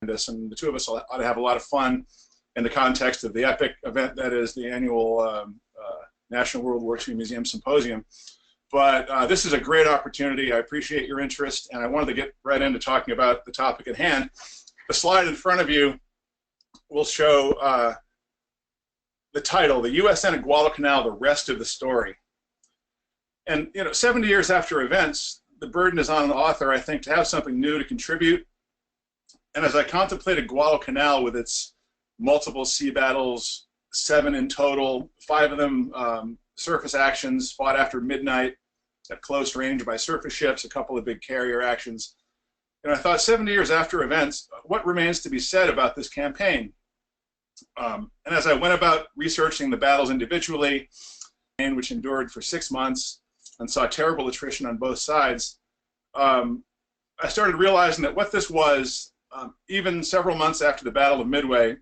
us, and the two of us ought to have a lot of fun in the context of the epic event that is the annual National World War II Museum Symposium. But this is a great opportunity. I appreciate your interest, and I wanted to get right into talking about the topic at hand. The slide in front of you will show the title, The USN at Guadalcanal, The Rest of the Story. And 70 years after events, the burden is on an author, I think, to have something new to contribute. And as I contemplated Guadalcanal with its multiple sea battles, 7 in total, 5 of them surface actions fought after midnight at close range by surface ships, a couple of big carrier actions. And I thought, 70 years after events, what remains to be said about this campaign? And as I went about researching the battles individually, which endured for 6 months and saw terrible attrition on both sides, I started realizing that what this was, even several months after the Battle of Midway,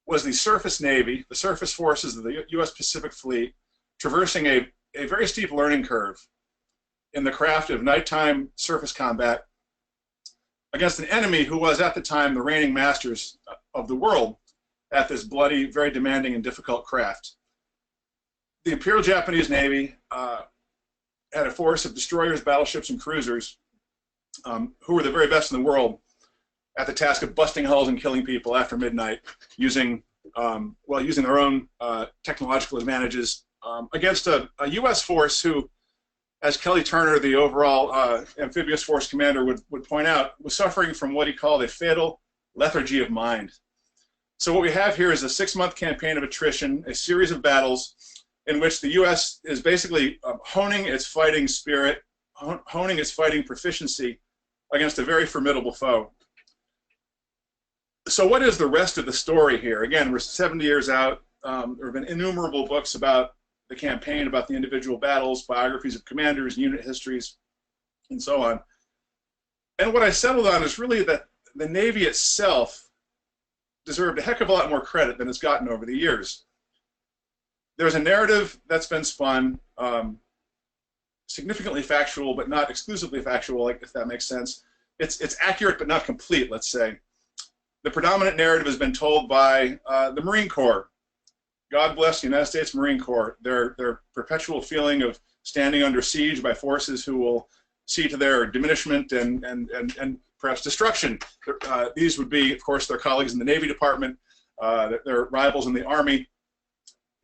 was the surface navy, the surface forces of the U.S. Pacific Fleet, traversing a very steep learning curve in the craft of nighttime surface combat against an enemy who was at the time the reigning masters of the world at this bloody, very demanding and difficult craft. The Imperial Japanese Navy had a force of destroyers, battleships, and cruisers who were the very best in the world at the task of busting hulls and killing people after midnight, using their own technological advantages against a U.S. force who, as Kelly Turner, the overall amphibious force commander, would point out, was suffering from what he called a fatal lethargy of mind. So what we have here is a 6-month campaign of attrition, a series of battles in which the U.S. is basically honing its fighting spirit, honing its fighting proficiency against a very formidable foe. So what is the rest of the story here? Again, we're 70 years out. There have been innumerable books about the campaign, about the individual battles, biographies of commanders, unit histories, and so on. And what I settled on is really that the Navy itself deserved a heck of a lot more credit than it's gotten over the years. There's a narrative that's been spun, significantly factual, but not exclusively factual, if that makes sense. It's accurate, but not complete, let's say. The predominant narrative has been told by the Marine Corps. God bless the United States Marine Corps. Their perpetual feeling of standing under siege by forces who will see to their diminishment and perhaps destruction. These would be, of course, their colleagues in the Navy Department, their rivals in the Army.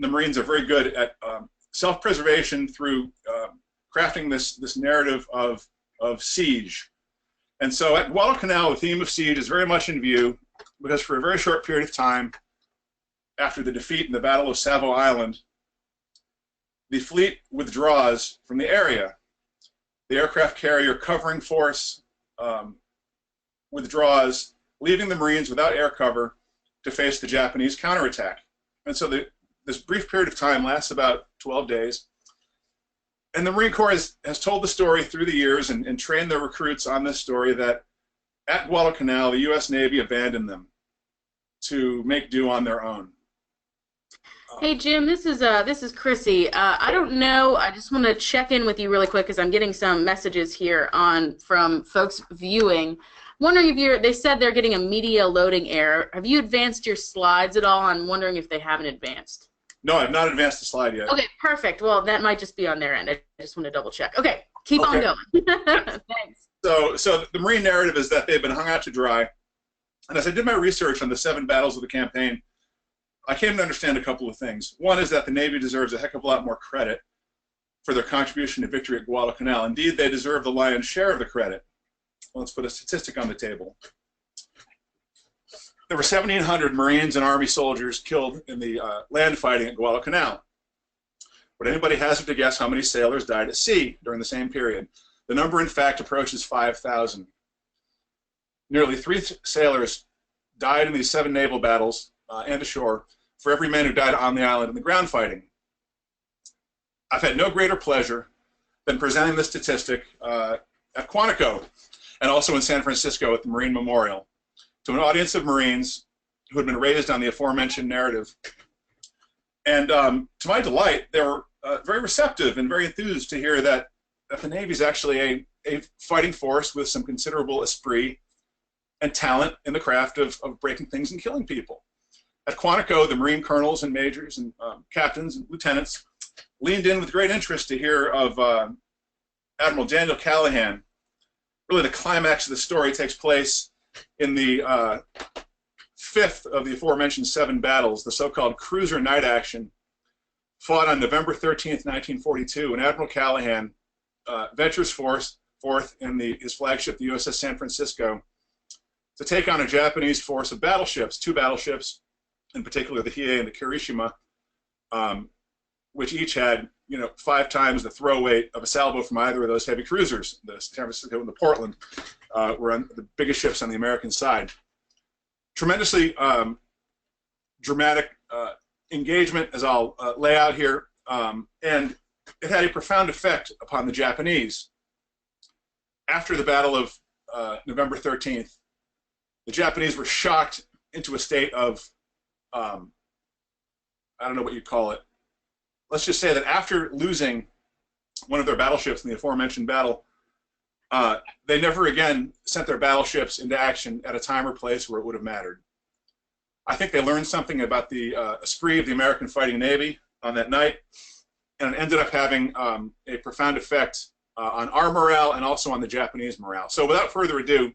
The Marines are very good at self-preservation through crafting this narrative of siege. And so at Guadalcanal, the theme of siege is very much in view because for a very short period of time, after the defeat in the Battle of Savile Island, the fleet withdraws from the area. The aircraft carrier covering force withdraws, leaving the Marines without air cover to face the Japanese counterattack. And so this brief period of time lasts about 12 days. And the Marine Corps has told the story through the years and trained their recruits on this story that at Guadalcanal, the U.S. Navy abandoned them to make do on their own. Hey Jim, this is Chrissy. I don't know. I just want to check in with you really quick because I'm getting some messages here from folks viewing. Wondering if they said they're getting a media loading error. Have you advanced your slides at all? I'm wondering if they haven't advanced. No, I've not advanced the slide yet. Okay, perfect. Well, that might just be on their end. I just want to double check. Okay, keep on going. Thanks. So the Marine narrative is that they've been hung out to dry. And as I did my research on the 7 battles of the campaign, I came to understand a couple of things. One is that the Navy deserves a heck of a lot more credit for their contribution to victory at Guadalcanal. Indeed, they deserve the lion's share of the credit. Well, let's put a statistic on the table. There were 1,700 Marines and Army soldiers killed in the land fighting at Guadalcanal. Would anybody hazard to guess how many sailors died at sea during the same period? The number, in fact, approaches 5,000. Nearly 3 sailors died in these 7 naval battles and ashore for every man who died on the island in the ground fighting. I've had no greater pleasure than presenting this statistic at Quantico and also in San Francisco at the Marine Memorial to an audience of Marines who had been raised on the aforementioned narrative. And to my delight, they were very receptive and very enthused to hear that the Navy is actually a fighting force with some considerable esprit, and talent in the craft of breaking things and killing people. At Quantico, the Marine colonels and majors and captains and lieutenants leaned in with great interest to hear of Admiral J Callahan. Really, the climax of the story takes place in the fifth of the aforementioned 7 battles, the so-called cruiser night action, fought on November 13th, 1942, when Admiral Callahan ventures forth in his flagship, the USS San Francisco, to take on a Japanese force of battleships, 2 battleships, in particular the Hiei and the Kirishima, which each had 5 times the throw weight of a salvo from either of those heavy cruisers. The San Francisco and the Portland were on the biggest ships on the American side. Tremendously dramatic engagement, as I'll lay out here, and it had a profound effect upon the Japanese. After the Battle of November 13th, the Japanese were shocked into a state of, I don't know what you'd call it. Let's just say that after losing one of their battleships in the aforementioned battle, they never again sent their battleships into action at a time or place where it would have mattered. I think they learned something about the esprit of the American fighting Navy on that night, and it ended up having a profound effect on our morale and also on the Japanese morale. So without further ado,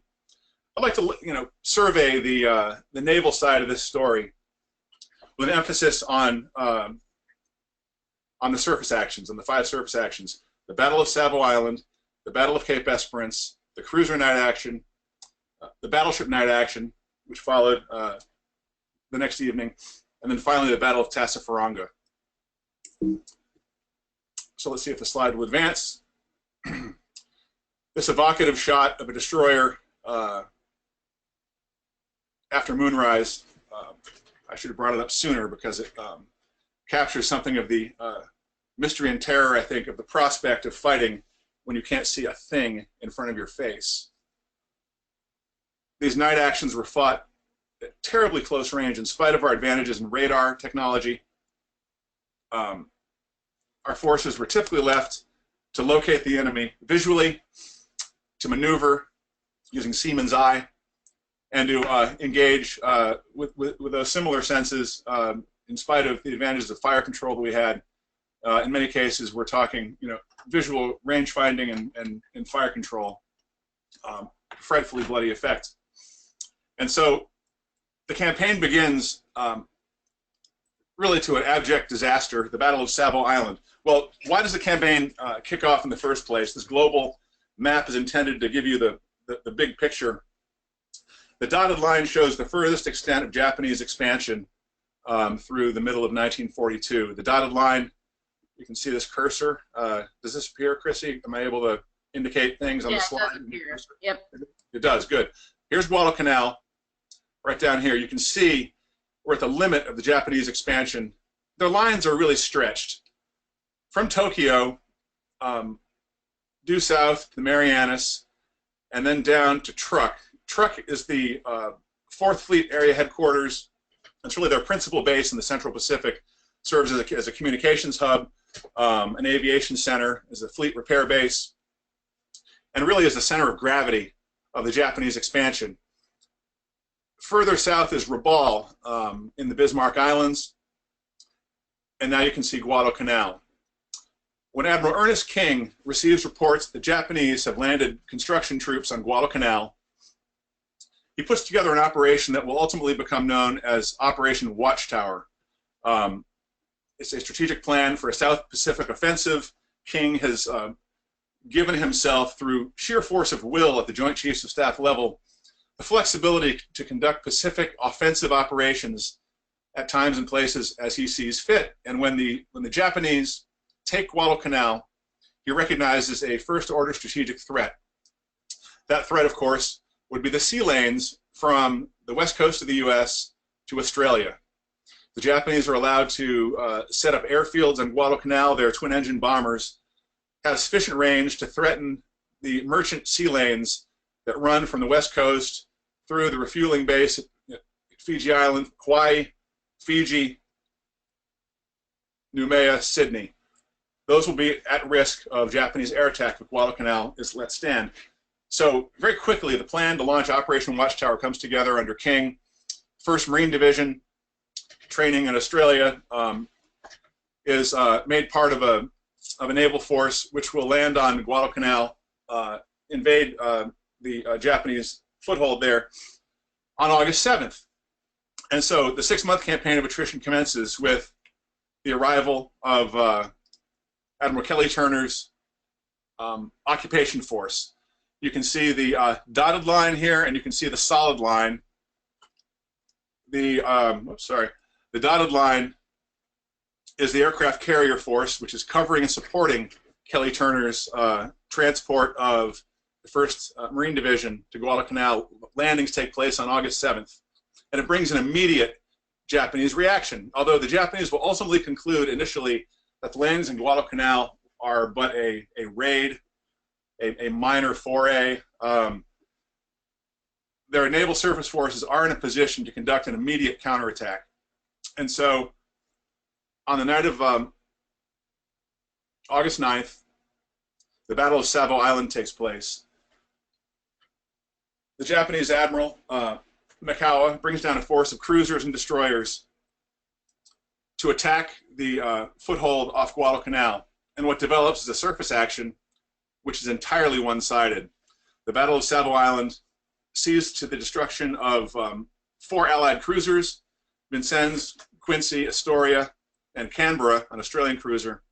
I'd like to survey the naval side of this story with an emphasis on the surface actions, on the 5 surface actions: the Battle of Savile Island, the Battle of Cape Esperance, the cruiser night action, the battleship night action, which followed the next evening, and then finally the Battle of Tassafaronga. So let's see if the slide will advance. This evocative shot of a destroyer after moonrise, I should have brought it up sooner because it captures something of the mystery and terror, I think, of the prospect of fighting when you can't see a thing in front of your face. These night actions were fought at terribly close range in spite of our advantages in radar technology. Our forces were typically left to locate the enemy visually, to maneuver using seaman's eye, and to engage with those similar senses in spite of the advantages of fire control that we had. In many cases, we're talking, visual range finding and fire control, frightfully bloody effect. And so the campaign begins really to an abject disaster, the Battle of Savile Island. Well, why does the campaign kick off in the first place? This global map is intended to give you the big picture. The dotted line shows the furthest extent of Japanese expansion through the middle of 1942. The dotted line, you can see this cursor. Does this appear, Chrissy? Am I able to indicate things on the slide? It does appear. Yep. It does, good. Here's Guadalcanal, right down here. You can see we're at the limit of the Japanese expansion. Their lines are really stretched. From Tokyo, due south to the Marianas, and then down to Truk. Truk is the 4th Fleet Area Headquarters. It's really their principal base in the Central Pacific. Serves as a communications hub, an aviation center, as a fleet repair base, and really is the center of gravity of the Japanese expansion. Further south is Rabaul in the Bismarck Islands, and now you can see Guadalcanal. When Admiral Ernest King receives reports that the Japanese have landed construction troops on Guadalcanal, he puts together an operation that will ultimately become known as Operation Watchtower. It's a strategic plan for a South Pacific offensive. King has given himself, through sheer force of will at the Joint Chiefs of Staff level, the flexibility to conduct Pacific offensive operations at times and places as he sees fit. And when the Japanese take Guadalcanal, he recognizes a first-order strategic threat. That threat, of course, would be the sea lanes from the west coast of the U.S. to Australia. The Japanese are allowed to set up airfields on Guadalcanal. Their twin-engine bombers have sufficient range to threaten the merchant sea lanes that run from the west coast through the refueling base at Fiji Island, Hawaii, Fiji, Noumea, Sydney. Those will be at risk of Japanese air attack if Guadalcanal is let stand. So very quickly, the plan to launch Operation Watchtower comes together under King. 1st Marine Division, training in Australia, is made part of a naval force which will land on Guadalcanal, invade the Japanese foothold there on August 7th. And so the 6-month campaign of attrition commences with the arrival of Admiral Kelly Turner's occupation force. You can see the dotted line here, and you can see the solid line. The dotted line is the aircraft carrier force, which is covering and supporting Kelly Turner's transport of the 1st Marine Division to Guadalcanal. Landings take place on August 7th, and it brings an immediate Japanese reaction, although the Japanese will ultimately conclude initially that the landings in Guadalcanal are but a raid, a minor foray. Their naval surface forces are in a position to conduct an immediate counterattack. And so on the night of August 9th, the Battle of Savile Island takes place. The Japanese Admiral, Mikawa, brings down a force of cruisers and destroyers to attack the foothold off Guadalcanal. And what develops is a surface action which is entirely one-sided. The Battle of Savile Island sees to the destruction of 4 Allied cruisers, Vincennes, Quincy, Astoria, and Canberra, an Australian cruiser.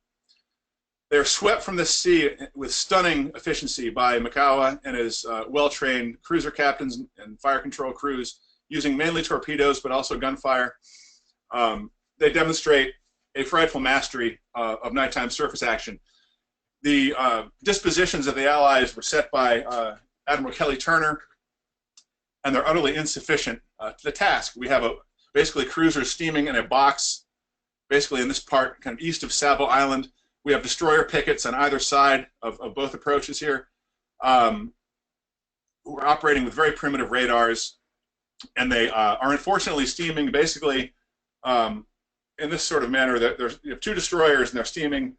They are swept from the sea with stunning efficiency by Mikawa and his well-trained cruiser captains and fire control crews, using mainly torpedoes but also gunfire. They demonstrate a frightful mastery of nighttime surface action. The dispositions of the Allies were set by Admiral Kelly Turner, and they're utterly insufficient to the task. We have basically cruisers steaming in a box, basically in this part, kind of east of Savile Island. We have destroyer pickets on either side of both approaches here, who are operating with very primitive radars, and they are unfortunately steaming basically in this sort of manner. You have 2 destroyers, and they're steaming,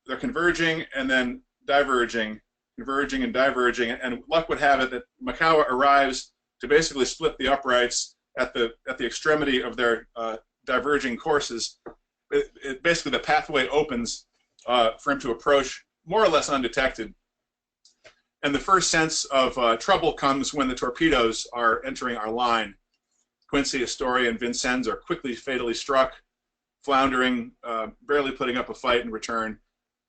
they're converging and then diverging, converging and diverging, and luck would have it that Mikawa arrives to basically split the uprights at the extremity of their diverging courses. Basically, the pathway opens for him to approach more or less undetected. And the first sense of trouble comes when the torpedoes are entering our line. Quincy, Astoria, and Vincennes are quickly fatally struck, floundering, barely putting up a fight in return.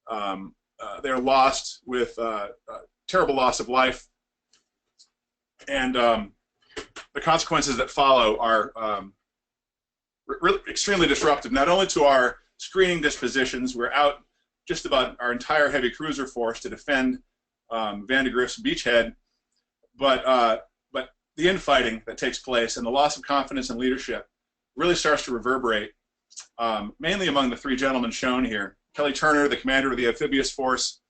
They are lost with terrible loss of life. And the consequences that follow are really extremely disruptive, not only to our screening dispositions. We're out just about our entire heavy cruiser force to defend Van de Griff's beachhead, but the infighting that takes place and the loss of confidence in leadership really starts to reverberate, mainly among the 3 gentlemen shown here. Kelly Turner, the commander of the amphibious force,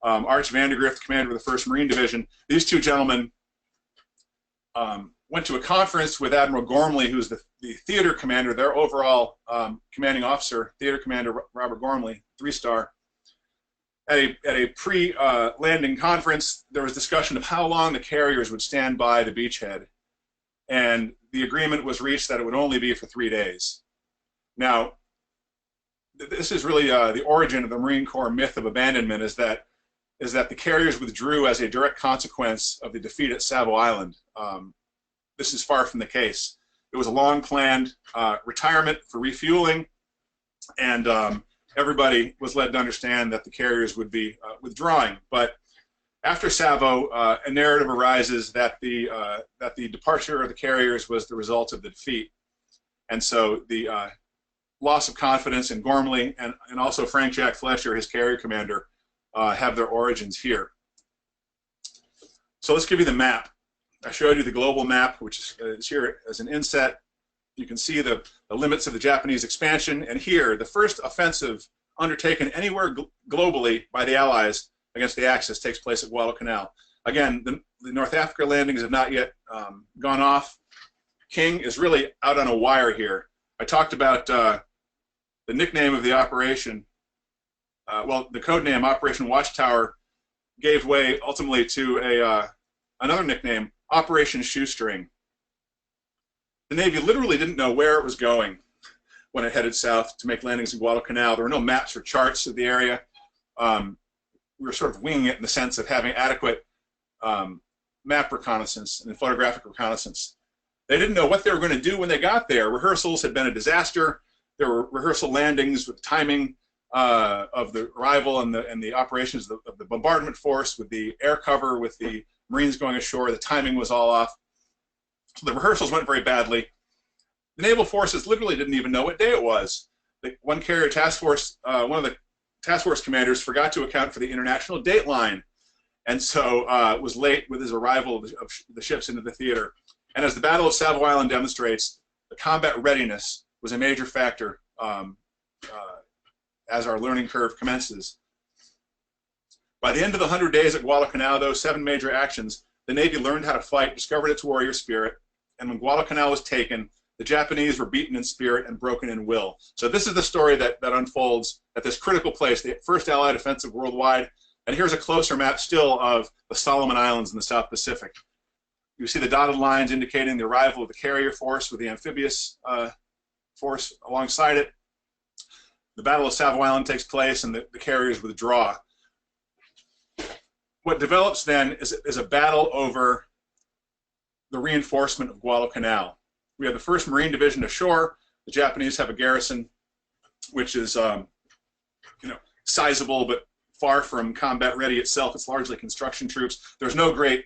Arch Van de Griff, the commander of the 1st Marine Division. These 2 gentlemen went to a conference with Admiral Gormley, who's the theater commander, their overall commanding officer, theater commander Robert Gormley, 3-star. At a pre-landing conference, there was discussion of how long the carriers would stand by the beachhead, and the agreement was reached that it would only be for 3 days. Now, this is really the origin of the Marine Corps myth of abandonment, is that the carriers withdrew as a direct consequence of the defeat at Savile Island. This is far from the case. It was a long-planned retirement for refueling, and everybody was led to understand that the carriers would be withdrawing. But after Savile, a narrative arises that the departure of the carriers was the result of the defeat, and so the loss of confidence in Gormley and also Frank Jack Fletcher, his carrier commander, have their origins here. So let's give you the map. I showed you the global map, which is here as an inset. You can see the limits of the Japanese expansion, and here, the first offensive undertaken anywhere globally by the Allies against the Axis takes place at Guadalcanal. Again, the North Africa landings have not yet gone off. King is really out on a wire here. I talked about the nickname of the operation. Well, the code name, Operation Watchtower, gave way ultimately to another nickname, Operation Shoestring. The Navy literally didn't know where it was going when it headed south to make landings in Guadalcanal. There were no maps or charts of the area. We were sort of winging it in the sense of having adequate map reconnaissance and photographic reconnaissance. They didn't know what they were going to do when they got there. Rehearsals had been a disaster. There were rehearsal landings with timing of the arrival and the operations of the bombardment force, with the air cover, with the Marines going ashore. The timing was all off. So the rehearsals went very badly. The naval forces literally didn't even know what day it was. One carrier task force, one of the task force commanders forgot to account for the international date line, and so was late with his arrival of the ships into the theater. And as the Battle of Savile Island demonstrates, the combat readiness was a major factor as our learning curve commences. By the end of the 100 days at Guadalcanal, those 7 major actions, the Navy learned how to fight, discovered its warrior spirit, and when Guadalcanal was taken, the Japanese were beaten in spirit and broken in will. So this is the story that unfolds at this critical place, the first Allied offensive worldwide. And here's a closer map still of the Solomon Islands in the South Pacific. You see the dotted lines indicating the arrival of the carrier force with the amphibious force alongside it. The Battle of Savile Island takes place and the carriers withdraw. What develops then is a battle over the reinforcement of Guadalcanal. We have the 1st Marine Division ashore. The Japanese have a garrison, which is sizable but far from combat ready itself. It's largely construction troops. There's no great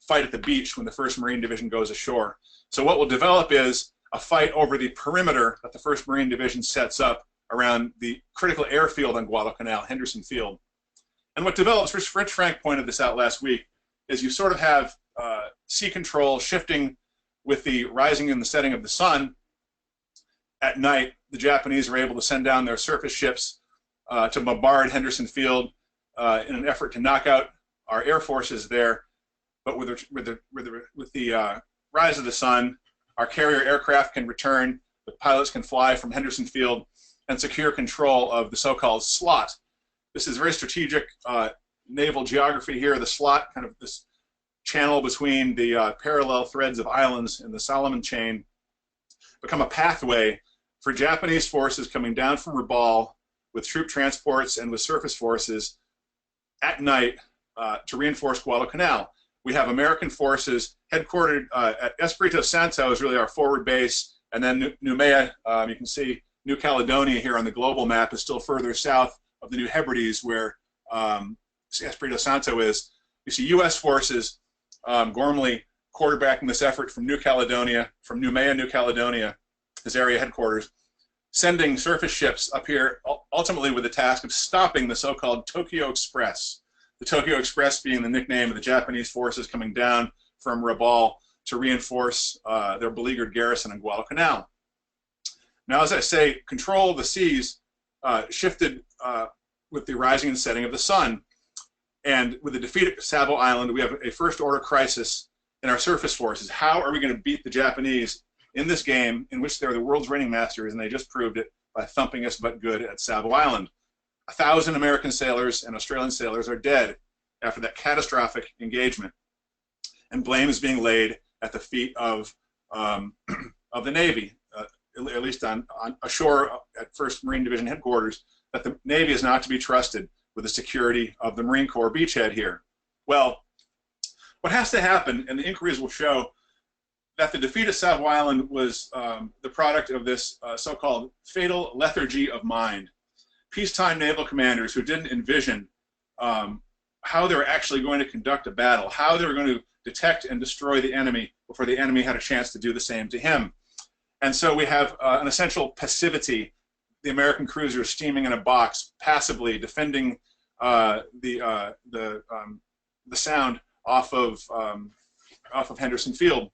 fight at the beach when the 1st Marine Division goes ashore. So what will develop is a fight over the perimeter that the 1st Marine Division sets up around the critical airfield on Guadalcanal, Henderson Field. And what develops, Rich Frank pointed this out last week, is you sort of have sea control shifting with the rising and the setting of the sun. At night, the Japanese are able to send down their surface ships to bombard Henderson Field in an effort to knock out our air forces there. But with the rise of the sun, our carrier aircraft can return, the pilots can fly from Henderson Field and secure control of the so-called slot. This is very strategic naval geography here. The slot, kind of this channel between the parallel threads of islands in the Solomon chain, become a pathway for Japanese forces coming down from Rabaul with troop transports and with surface forces at night to reinforce Guadalcanal. We have American forces headquartered at Espiritu Santo, is really our forward base, and then Noumea, you can see New Caledonia here on the global map, is still further south of the New Hebrides where Espiritu Santo is. You see U.S. forces Gormley quarterbacking this effort from New Caledonia, from Noumea, New Caledonia, his area headquarters, sending surface ships up here, ultimately with the task of stopping the so-called Tokyo Express. The Tokyo Express being the nickname of the Japanese forces coming down from Rabaul to reinforce their beleaguered garrison in Guadalcanal. Now, as I say, control of the seas shifted with the rising and setting of the sun. And with the defeat at Savile Island, we have a first-order crisis in our surface forces. How are we going to beat the Japanese in this game in which they're the world's reigning masters, and they just proved it by thumping us but good at Savile Island? 1,000 American sailors and Australian sailors are dead after that catastrophic engagement, and blame is being laid at the feet of the Navy, at least on ashore at 1st Marine Division headquarters, that the Navy is not to be trusted with the security of the Marine Corps beachhead here. Well, what has to happen, and the inquiries will show, that the defeat of Savile Island was the product of this so-called fatal lethargy of mind. Peacetime naval commanders who didn't envision how they were actually going to conduct a battle, how they were going to detect and destroy the enemy before the enemy had a chance to do the same to him. And so we have an essential passivity, the American cruisers steaming in a box, passively defending the sound off of Henderson Field.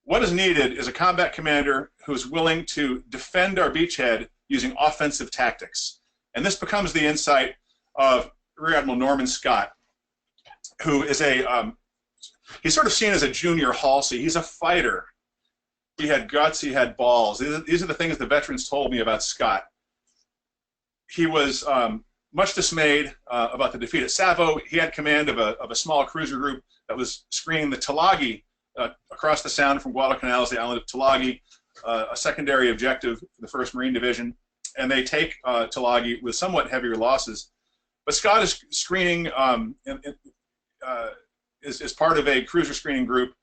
What is needed is a combat commander who is willing to defend our beachhead using offensive tactics. And this becomes the insight of Rear Admiral Norman Scott, who is he's sort of seen as a junior Halsey. He's a fighter. He had guts, he had balls. These are the things the veterans told me about Scott. He was much dismayed about the defeat at Savo. He had command of a small cruiser group that was screening the Tulagi across the sound from Guadalcanal is the island of Tulagi, a secondary objective for the 1st Marine Division, and they take Tulagi with somewhat heavier losses. But Scott is screening, is part of a cruiser screening group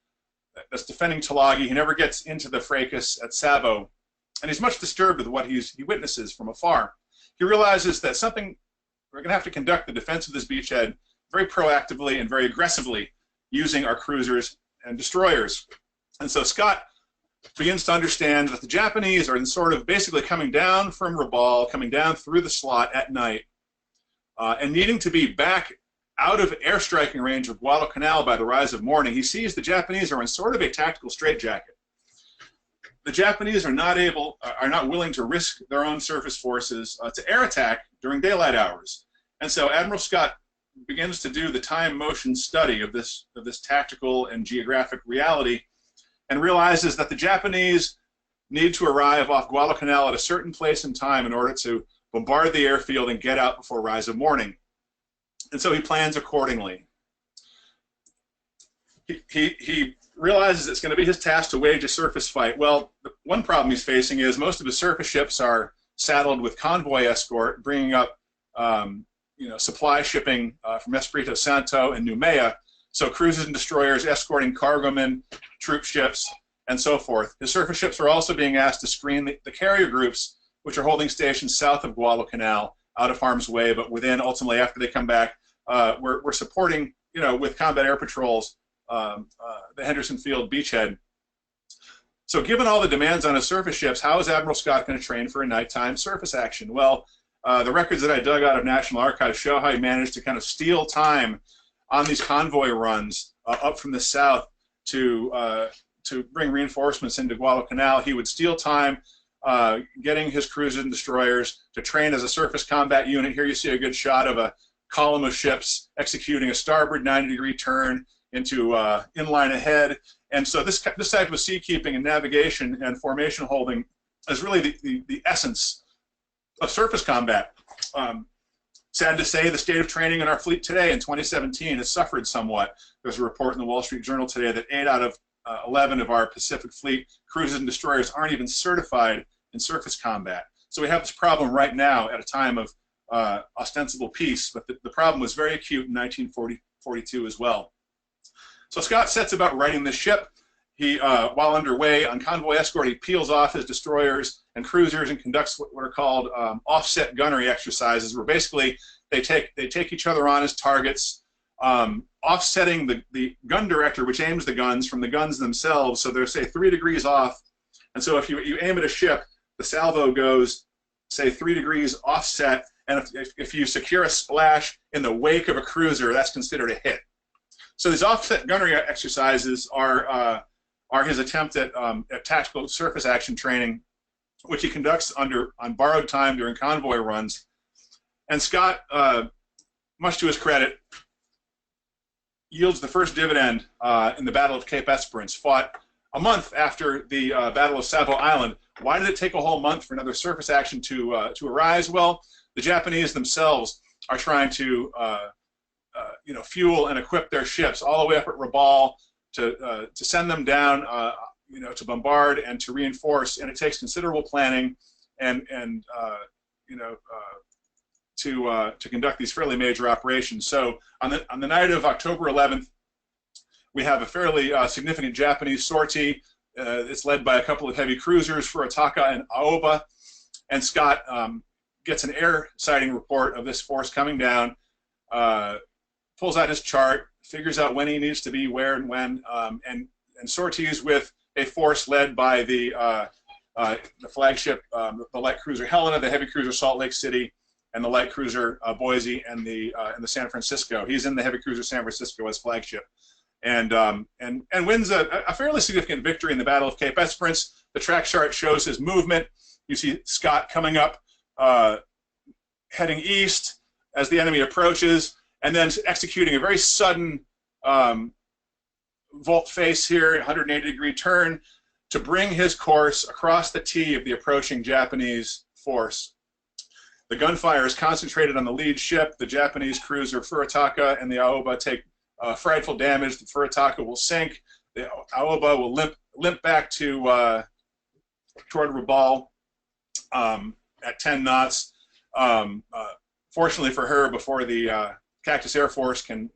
that's defending Tulagi. He never gets into the fracas at Savile, and he's much disturbed with what he witnesses from afar. He realizes that we're going to have to conduct the defense of this beachhead very proactively and very aggressively using our cruisers and destroyers. And so Scott begins to understand that the Japanese are sort of basically coming down from Rabaul, coming down through the slot at night, and needing to be back out of airstriking range of Guadalcanal by the rise of morning. He sees the Japanese are in sort of a tactical straitjacket. The Japanese are not willing to risk their own surface forces to air attack during daylight hours. And so Admiral Scott begins to do the time-motion study of this tactical and geographic reality, and realizes that the Japanese need to arrive off Guadalcanal at a certain place and time in order to bombard the airfield and get out before rise of morning. And so he plans accordingly. He realizes it's going to be his task to wage a surface fight. Well, the one problem he's facing is most of his surface ships are saddled with convoy escort, bringing up supply shipping from Espiritu Santo and Noumea, so cruisers and destroyers escorting cargomen, troop ships, and so forth. His surface ships are also being asked to screen the carrier groups, which are holding stations south of Guadalcanal, out of harm's way, but within, ultimately, after they come back, we're supporting, with combat air patrols, the Henderson Field beachhead. So given all the demands on his surface ships, how is Admiral Scott going to train for a nighttime surface action? Well, the records that I dug out of National Archives show how he managed to kind of steal time on these convoy runs up from the south to bring reinforcements into Guadalcanal. He would steal time getting his cruisers and destroyers to train as a surface combat unit. Here you see a good shot of a column of ships executing a starboard 90-degree turn into inline ahead. And so this type of seakeeping and navigation and formation holding is really the essence of surface combat. Sad to say, the state of training in our fleet today in 2017 has suffered somewhat. There's a report in the Wall Street Journal today that 8 out of 11 of our Pacific Fleet cruisers and destroyers aren't even certified in surface combat. So we have this problem right now at a time of ostensible peace, but the problem was very acute in 1942 as well. So Scott sets about righting this ship. He, while underway on convoy escort, he peels off his destroyers and cruisers and conducts what are called offset gunnery exercises, where basically they take each other on as targets, offsetting the gun director, which aims the guns, from the guns themselves. So they're, say, 3 degrees off. And so if you aim at a ship, the salvo goes, say, 3 degrees offset. And if you secure a splash in the wake of a cruiser, that's considered a hit. So these offset gunnery exercises are his attempt at tactical surface action training, which he conducts on borrowed time during convoy runs. And Scott, much to his credit, yields the first dividend in the Battle of Cape Esperance, fought a month after the Battle of Savile Island. Why did it take a whole month for another surface action to arise? Well, the Japanese themselves are trying to fuel and equip their ships all the way up at Rabaul to send them down, to bombard and to reinforce, and it takes considerable planning and to conduct these fairly major operations. So on the night of October 11th, we have a fairly significant Japanese sortie. It's led by a couple of heavy cruisers, Furataka and Aoba, and Scott gets an air sighting report of this force coming down, pulls out his chart, figures out when he needs to be where and when, and sorties with a force led by the flagship, the light cruiser Helena, the heavy cruiser Salt Lake City, and the light cruiser Boise, and the San Francisco. He's in the heavy cruiser San Francisco as flagship, and wins a fairly significant victory in the Battle of Cape Esperance. The track chart shows his movement. You see Scott coming up, heading east as the enemy approaches, and then executing a very sudden volt face here, 180-degree turn, to bring his course across the T of the approaching Japanese force. The gunfire is concentrated on the lead ship. The Japanese cruiser Furataka and the Aoba take frightful damage. The Furitaka will sink. The Aoba will limp back to toward Rabaul at 10 knots. Fortunately for her, before the Cactus Air Force can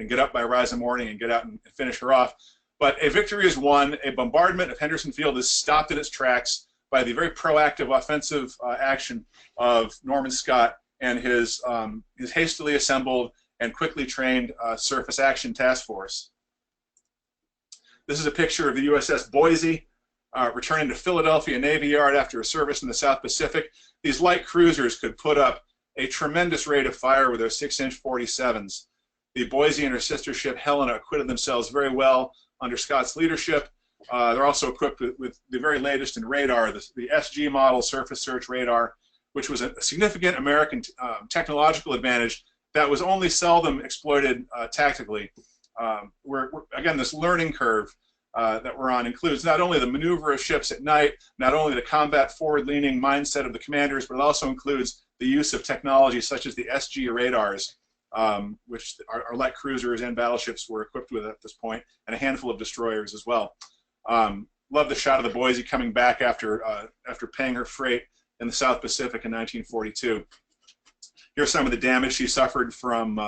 get up by rise in the morning and get out and finish her off. But a victory is won. A bombardment of Henderson Field is stopped in its tracks by the very proactive offensive action of Norman Scott and his hastily assembled and quickly trained surface action task force. This is a picture of the USS Boise returning to Philadelphia Navy Yard after a service in the South Pacific. These light cruisers could put up a tremendous rate of fire with their 6-inch 47s. The Boise and her sister ship Helena acquitted themselves very well under Scott's leadership. They're also equipped with the very latest in radar, the SG model surface search radar, which was a significant American technological advantage that was only seldom exploited tactically. Again, this learning curve that we're on includes not only the maneuver of ships at night, not only the combat forward-leaning mindset of the commanders, but it also includes the use of technology such as the SG radars, which our light cruisers and battleships were equipped with at this point, and a handful of destroyers as well. Love the shot of the Boise coming back after paying her freight in the South Pacific in 1942. Here's some of the damage she suffered from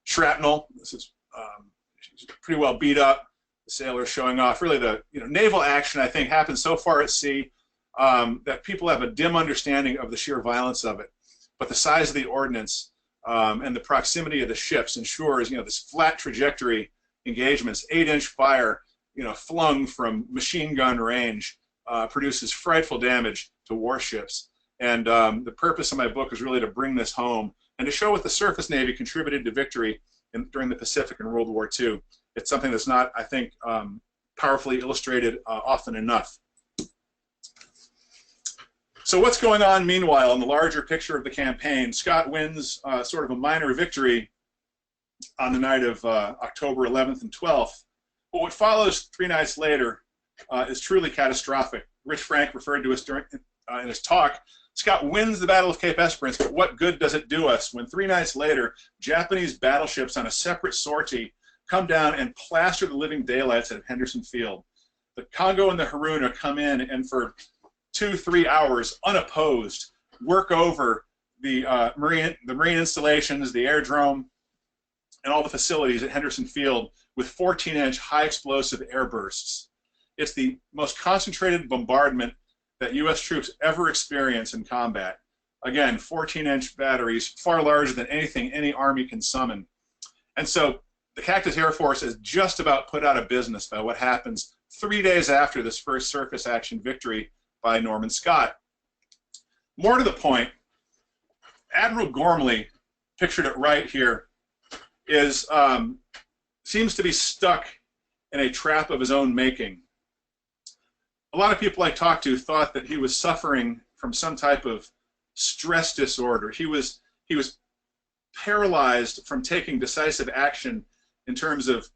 shrapnel. This is she's pretty well beat up. The sailors showing off. Really, the naval action, I think, happens so far at sea that people have a dim understanding of the sheer violence of it. But the size of the ordnance and the proximity of the ships ensures, this flat trajectory engagements, 8-inch fire, flung from machine gun range, produces frightful damage to warships. And the purpose of my book is really to bring this home and to show what the surface Navy contributed to victory during the Pacific in World War II. It's something that's not, I think, powerfully illustrated often enough. So what's going on meanwhile in the larger picture of the campaign? Scott wins sort of a minor victory on the night of October 11th and 12th. But what follows 3 nights later is truly catastrophic. Rich Frank referred to us in his talk. Scott wins the Battle of Cape Esperance, but what good does it do us when 3 nights later, Japanese battleships on a separate sortie come down and plaster the living daylights out of Henderson Field? The Congo and the Haruna come in and for 2-3 hours, unopposed, work over the marine installations, the aerodrome, and all the facilities at Henderson Field with 14-inch high-explosive air bursts. It's the most concentrated bombardment that U.S. troops ever experience in combat. Again, 14-inch batteries, far larger than anything any army can summon. And so the Cactus Air Force is just about put out of business by what happens 3 days after this first surface action victory by Norman Scott. More to the point, Admiral Gormley, pictured it right here, seems to be stuck in a trap of his own making. A lot of people I talked to thought that he was suffering from some type of stress disorder. He was paralyzed from taking decisive action in terms of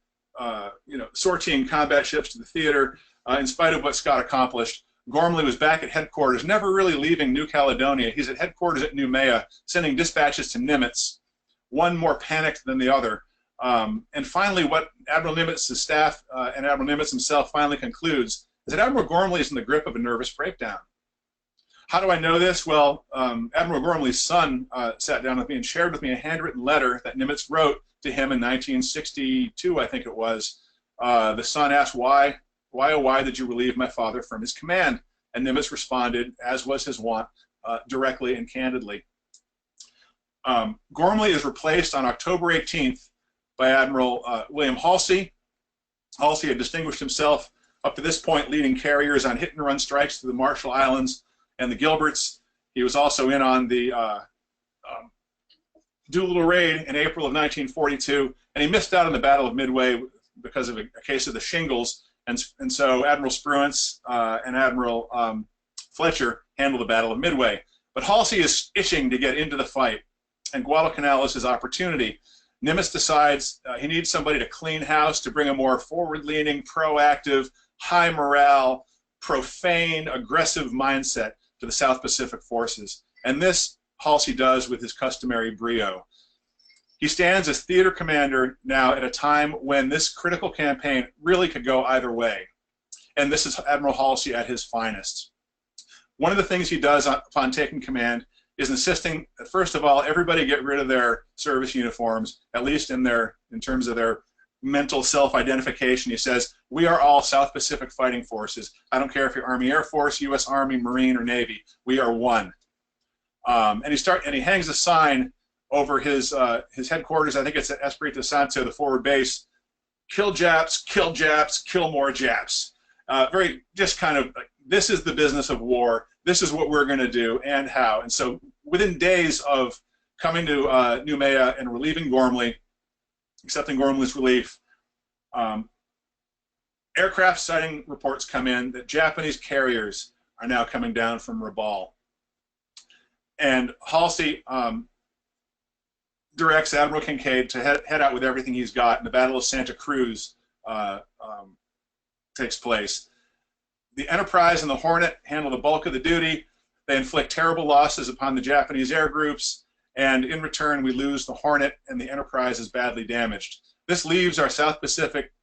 sortying combat ships to the theater. In spite of what Scott accomplished, Gormley was back at headquarters, never really leaving New Caledonia. He's at headquarters at Noumea, sending dispatches to Nimitz, one more panicked than the other. And finally, what Admiral Nimitz's staff and Admiral Nimitz himself finally concludes is that Admiral Gormley is in the grip of a nervous breakdown. How do I know this? Well, Admiral Gormley's son sat down with me and shared with me a handwritten letter that Nimitz wrote to him in 1962, I think it was. The son asked, why did you relieve my father from his command? And Nimitz responded, as was his wont, directly and candidly. Gormley is replaced on October 18th by Admiral William Halsey. Halsey had distinguished himself up to this point leading carriers on hit-and-run strikes to the Marshall Islands and the Gilberts. He was also in on the Doolittle raid in April of 1942, and he missed out on the Battle of Midway because of a case of the shingles, and so Admiral Esperance and Admiral Fletcher handled the Battle of Midway. But Halsey is itching to get into the fight, and Guadalcanal is his opportunity. Nimitz decides he needs somebody to clean house, to bring a more forward-leaning, proactive, high morale, profane, aggressive mindset to the South Pacific forces. And this Halsey does with his customary brio. He stands as theater commander now at a time when this critical campaign really could go either way. And this is Admiral Halsey at his finest. One of the things he does upon taking command is insisting that, first of all, everybody get rid of their service uniforms, at least in terms of their mental self-identification. He says, we are all South Pacific Fighting Forces. I don't care if you're Army Air Force, U.S. Army, Marine, or Navy. We are one. And he hangs a sign over his headquarters. I think it's at Espiritu Santo, the forward base. Kill Japs, kill more Japs. Very just kind of like, this is the business of war. This is what we're going to do and how. And so within days of coming to Noumea and relieving Gormley, accepting Gormley's relief, aircraft sighting reports come in that Japanese carriers are now coming down from Rabaul. And Halsey directs Admiral Kincaid to head out with everything he's got, and the Battle of Santa Cruz takes place. The Enterprise and the Hornet handle the bulk of the duty. They inflict terrible losses upon the Japanese air groups, and in return we lose the Hornet, and the Enterprise is badly damaged. This leaves our South Pacific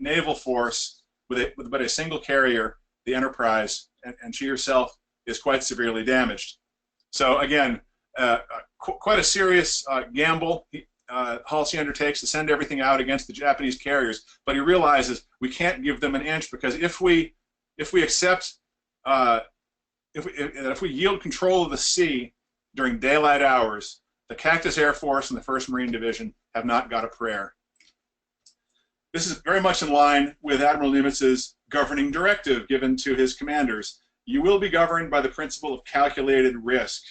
naval force with but a single carrier, the Enterprise, and she herself is quite severely damaged. So again, quite a serious gamble Halsey undertakes to send everything out against the Japanese carriers, but he realizes we can't give them an inch, because if we accept, if we yield control of the sea during daylight hours, the Cactus Air Force and the 1st Marine Division have not got a prayer. This is very much in line with Admiral Nimitz's governing directive given to his commanders. You will be governed by the principle of calculated risk.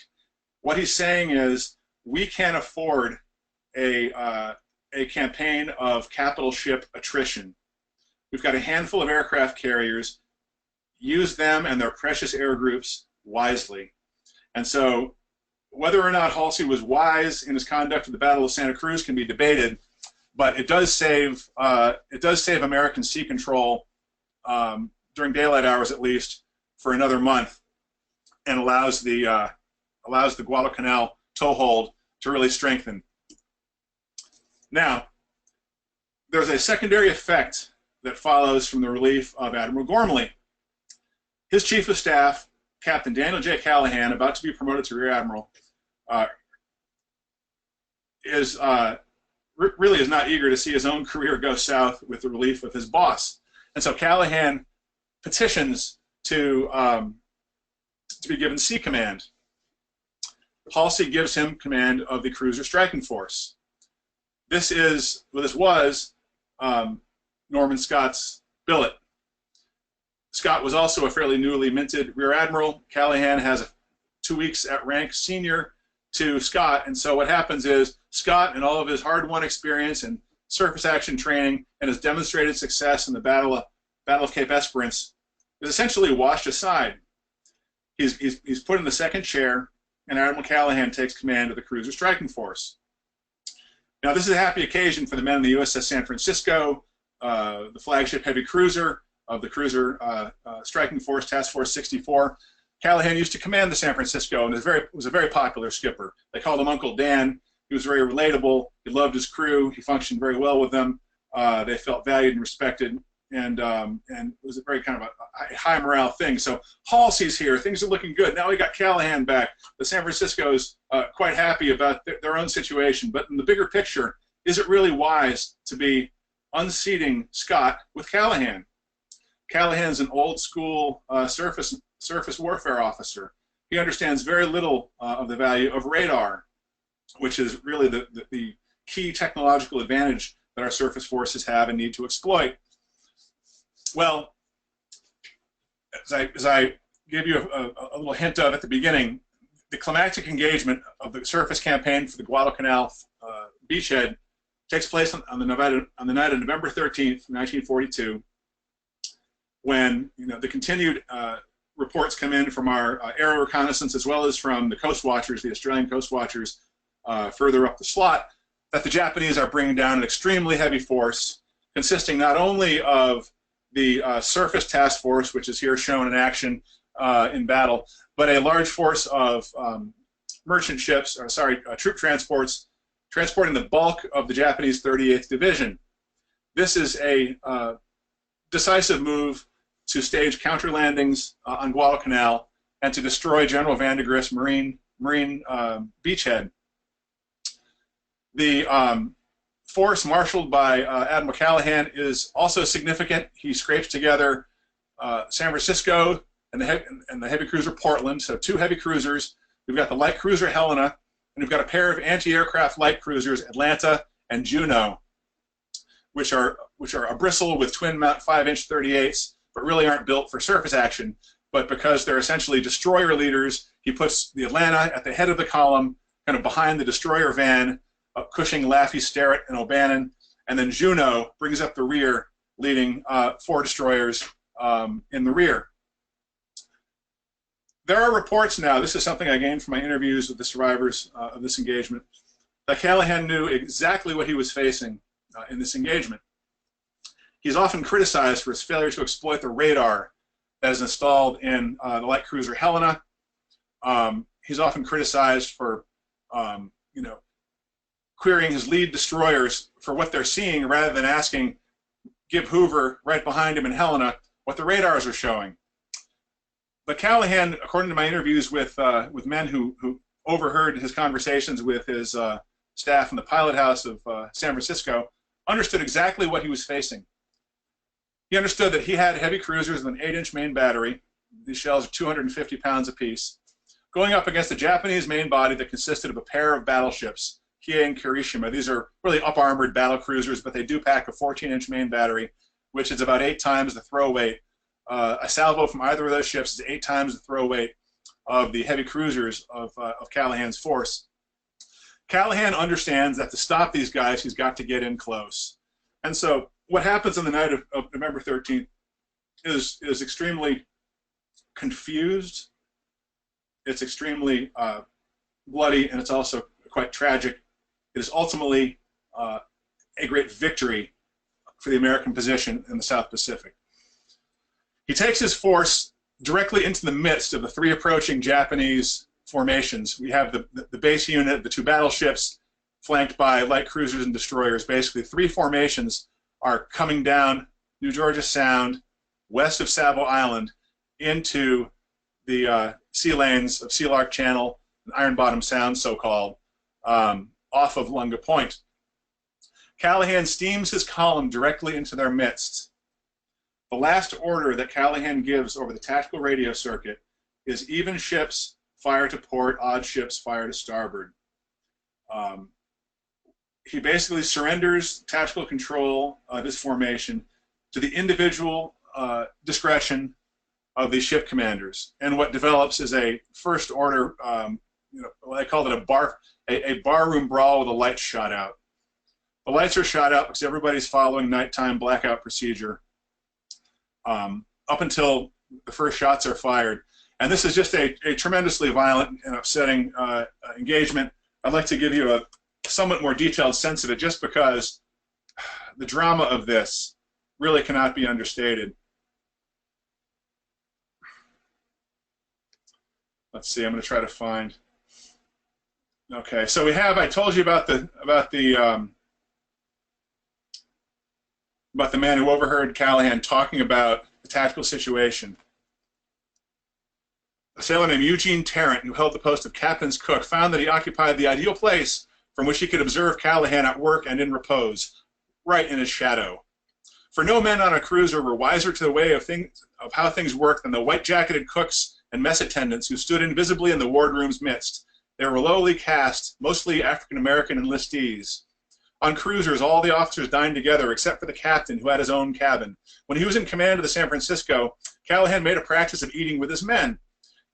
What he's saying is, we can't afford a campaign of capital ship attrition. We've got a handful of aircraft carriers. Use them and their precious air groups wisely. And so whether or not Halsey was wise in his conduct of the Battle of Santa Cruz can be debated, but it does save American sea control during daylight hours, at least, for another month, and allows the Guadalcanal toehold to really strengthen. Now, there's a secondary effect that follows from the relief of Admiral Gormley. His chief of staff, Captain Daniel J. Callahan, about to be promoted to Rear Admiral, really is not eager to see his own career go south with the relief of his boss. And so Callahan petitions to be given sea command. Halsey gives him command of the cruiser striking force. This was Norman Scott's billet. Scott was also a fairly newly minted Rear Admiral. Callahan has 2 weeks at rank senior to Scott, and so what happens is Scott, and all of his hard-won experience and surface action training and his demonstrated success in the Battle of Cape Esperance, is essentially washed aside. He's put in the second chair, and Admiral Callahan takes command of the cruiser striking force. Now, this is a happy occasion for the men in the USS San Francisco, the flagship heavy cruiser of the cruiser striking force, Task Force 64. Callahan used to command the San Francisco and was a very popular skipper. They called him Uncle Dan. He was very relatable. He loved his crew. He functioned very well with them. They felt valued and respected, and it was a very kind of a high morale thing. So Halsey's here. Things are looking good. Now we got Callahan back. The San Francisco's quite happy about their own situation. But in the bigger picture, is it really wise to be unseating Scott with Callahan? Callahan's an old school surface warfare officer. He understands very little of the value of radar, which is really the key technological advantage that our surface forces have and need to exploit. Well, as I gave you a little hint of at the beginning, the climactic engagement of the surface campaign for the Guadalcanal beachhead takes place on the night of November 13th, 1942, when the continued reports come in from our aerial reconnaissance, as well as from the Coast Watchers, the Australian Coast Watchers, further up the slot, that the Japanese are bringing down an extremely heavy force, consisting not only of the surface task force, which is here shown in action in battle, but a large force of merchant ships, troop transports, transporting the bulk of the Japanese 38th Division. This is a decisive move to stage counter landings on Guadalcanal and to destroy General Vandergrif's Marine beachhead. The force marshaled by Admiral Callahan is also significant. He scrapes together San Francisco and the heavy cruiser Portland, so 2 heavy cruisers. We've got the light cruiser Helena, and we've got a pair of anti-aircraft light cruisers Atlanta and Juno, which are a bristle with twin 5-inch 38s, but really aren't built for surface action. But because they're essentially destroyer leaders, he puts the Atlanta at the head of the column, kind of behind the destroyer van, Cushing, Laffey, Sterrett, and O'Bannon, and then Juno brings up the rear, leading 4 destroyers in the rear. There are reports now, this is something I gained from my interviews with the survivors of this engagement, that Callahan knew exactly what he was facing in this engagement. He's often criticized for his failure to exploit the radar that is installed in the light cruiser Helena. He's often criticized for, querying his lead destroyers for what they're seeing rather than asking Gib Hoover right behind him in Helena what the radars are showing. But Callahan, according to my interviews with men who overheard his conversations with his staff in the pilot house of San Francisco, understood exactly what he was facing. He understood that he had heavy cruisers with an 8-inch main battery. These shells are 250 pounds apiece, going up against a Japanese main body that consisted of a pair of battleships, Kie and Kirishima. These are really up-armored battle cruisers, but they do pack a 14-inch main battery, which is about 8 times the throw weight. A salvo from either of those ships is 8 times the throw weight of the heavy cruisers of Callahan's force. Callahan understands that to stop these guys, he's got to get in close. And so what happens on the night of November 13th is extremely confused, it's extremely bloody, and it's also quite tragic. It is ultimately a great victory for the American position in the South Pacific. He takes his force directly into the midst of the 3 approaching Japanese formations. We have the base unit, the 2 battleships, flanked by light cruisers and destroyers. Basically, 3 formations are coming down New Georgia Sound, west of Savile Island, into the sea lanes of Sea Lark Channel and Iron Bottom Sound, so-called, off of Lunga Point. Callahan steams his column directly into their midst. The last order that Callahan gives over the tactical radio circuit is even ships fire to port, odd ships fire to starboard. He basically surrenders tactical control of his formation to the individual discretion of the ship commanders. And what develops is a first order, I called it a barroom brawl with the lights shot out. The lights are shot out because everybody's following nighttime blackout procedure up until the first shots are fired. And this is just a tremendously violent and upsetting engagement. I'd like to give you a somewhat more detailed sense of it just because the drama of this really cannot be understated. Let's see, I'm going to try to find. Okay, so we have, I told you about the man who overheard Callahan talking about the tactical situation. A sailor named Eugene Tarrant, who held the post of captain's cook, found that he occupied the ideal place from which he could observe Callahan at work and in repose, right in his shadow. For no men on a cruiser were wiser to the way of how things worked than the white-jacketed cooks and mess attendants who stood invisibly in the wardroom's midst. They were lowly caste, mostly African-American enlistees. On cruisers, all the officers dined together except for the captain, who had his own cabin. When he was in command of the San Francisco, Callahan made a practice of eating with his men,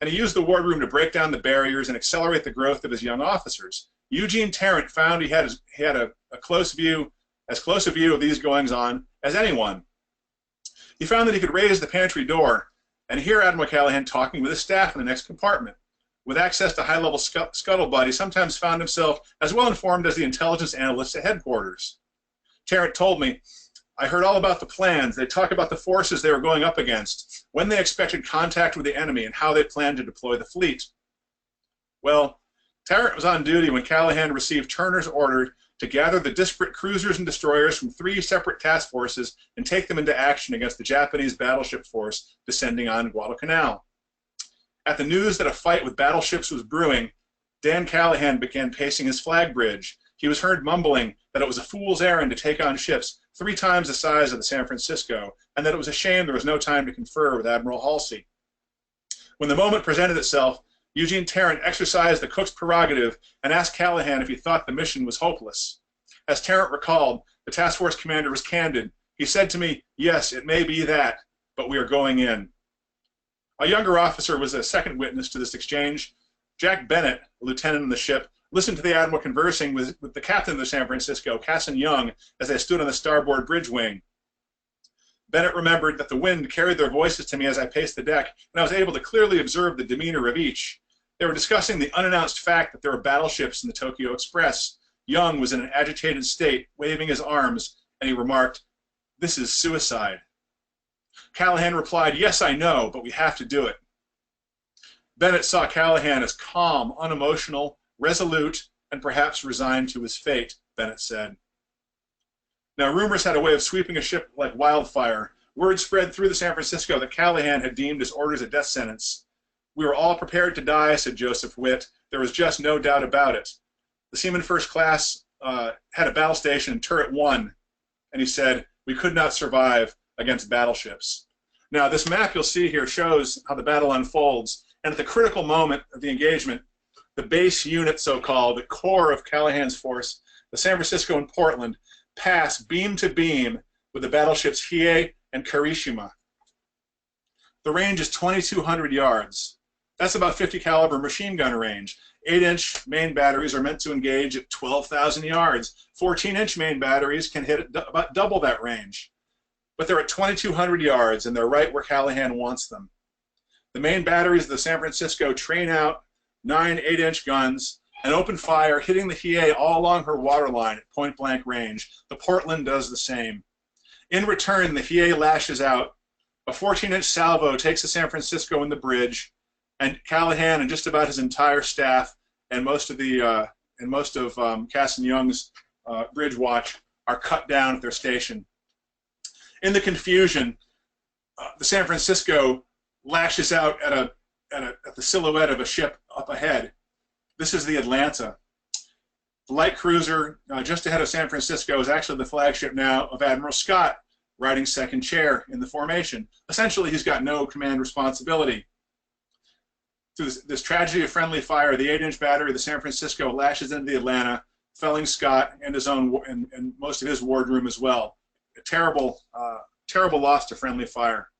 and he used the wardroom to break down the barriers and accelerate the growth of his young officers. Eugene Tarrant found he had as close a view of these goings-on as anyone. He found that he could raise the pantry door and hear Admiral Callahan talking with his staff in the next compartment. With access to high-level scuttlebutt, he sometimes found himself as well informed as the intelligence analysts at headquarters. Tarrant told me, "I heard all about the plans. They talk about the forces they were going up against, when they expected contact with the enemy, and how they planned to deploy the fleet." Well, Tarrant was on duty when Callahan received Turner's order to gather the disparate cruisers and destroyers from 3 separate task forces and take them into action against the Japanese battleship force descending on Guadalcanal. At the news that a fight with battleships was brewing, Dan Callahan began pacing his flag bridge. He was heard mumbling that it was a fool's errand to take on ships 3 times the size of the San Francisco, and that it was a shame there was no time to confer with Admiral Halsey. When the moment presented itself, Eugene Tarrant exercised the cook's prerogative and asked Callahan if he thought the mission was hopeless. As Tarrant recalled, the task force commander was candid. He said to me, "Yes, it may be that, but we are going in." A younger officer was a second witness to this exchange. Jack Bennett, a lieutenant on the ship, listened to the admiral conversing with the captain of the San Francisco, Casson Young, as they stood on the starboard bridge wing. Bennett remembered that the wind carried their voices to me as I paced the deck, and I was able to clearly observe the demeanor of each. They were discussing the unannounced fact that there were battleships in the Tokyo Express. Young was in an agitated state, waving his arms, and he remarked, "This is suicide." Callahan replied, "Yes, I know, but we have to do it." Bennett saw Callahan as calm, unemotional, resolute, and perhaps resigned to his fate, Bennett said. Now, rumors had a way of sweeping a ship like wildfire. Word spread through the San Francisco that Callahan had deemed his orders a death sentence. "We were all prepared to die," said Joseph Witt. "There was just no doubt about it. The Seaman First Class had a battle station in Turret 1, and he said, we could not survive against battleships." Now, this map you'll see here shows how the battle unfolds, and at the critical moment of the engagement, the base unit, so-called, the core of Callahan's force, the San Francisco and Portland, pass beam to beam with the battleships Hiei and Kirishima. The range is 2,200 yards. That's about 50 caliber machine gun range. 8-inch main batteries are meant to engage at 12,000 yards. 14-inch main batteries can hit about double that range. But they're at 2,200 yards, and they're right where Callahan wants them. The main batteries of the San Francisco train out 9 8-inch guns and open fire, hitting the Hiei all along her waterline at point-blank range. The Portland does the same. In return, the Hiei lashes out. A 14-inch salvo takes the San Francisco in the bridge, and Callahan and just about his entire staff and most of Casson Young's bridge watch are cut down at their station. In the confusion, the San Francisco lashes out at the silhouette of a ship up ahead. This is the Atlanta. The light cruiser just ahead of San Francisco is actually the flagship now of Admiral Scott, riding second chair in the formation. Essentially, he's got no command responsibility. Through this tragedy of friendly fire, the 8-inch battery of the San Francisco lashes into the Atlanta, felling Scott and his own and most of his wardroom as well. A terrible, terrible loss to friendly fire.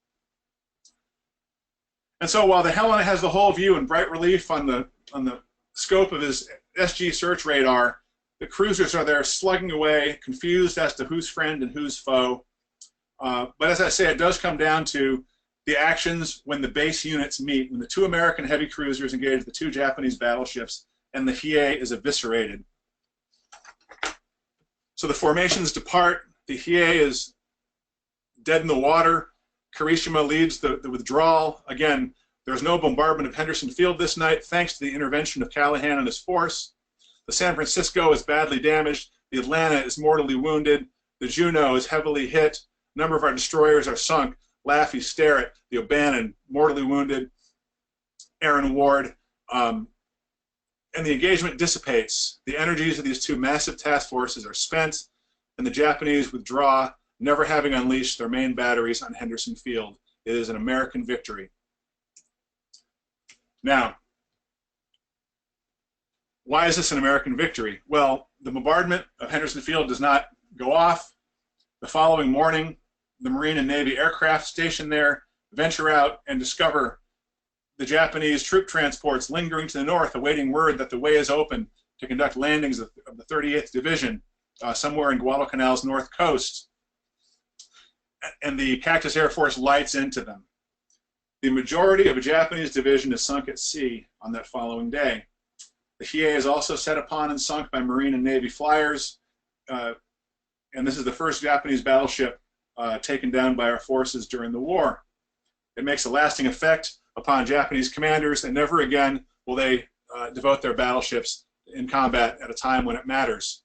And so, while the Helena has the whole view in bright relief on the scope of his SG search radar, the cruisers are there slugging away, confused as to who's friend and who's foe. But as I say, it does come down to the actions when the base units meet, when the 2 American heavy cruisers engage the 2 Japanese battleships, and the Hiei is eviscerated. So the formations depart. The Hiei is dead in the water. Kirishima leads the withdrawal. Again, there's no bombardment of Henderson Field this night, thanks to the intervention of Callahan and his force. The San Francisco is badly damaged. The Atlanta is mortally wounded. The Juneau is heavily hit. A number of our destroyers are sunk. Laffey, Sterrett, the O'Bannon, mortally wounded. Aaron Ward. And the engagement dissipates. The energies of these 2 massive task forces are spent, and the Japanese withdraw, never having unleashed their main batteries on Henderson Field. It is an American victory. Now, why is this an American victory? Well, the bombardment of Henderson Field does not go off. The following morning, the Marine and Navy aircraft stationed there venture out and discover the Japanese troop transports lingering to the north, awaiting word that the way is open to conduct landings of the 38th Division somewhere in Guadalcanal's north coast. And the Cactus Air Force lights into them. The majority of a Japanese division is sunk at sea on that following day. The Hiei is also set upon and sunk by Marine and Navy flyers, and this is the first Japanese battleship taken down by our forces during the war. It makes a lasting effect upon Japanese commanders, and never again will they devote their battleships in combat at a time when it matters.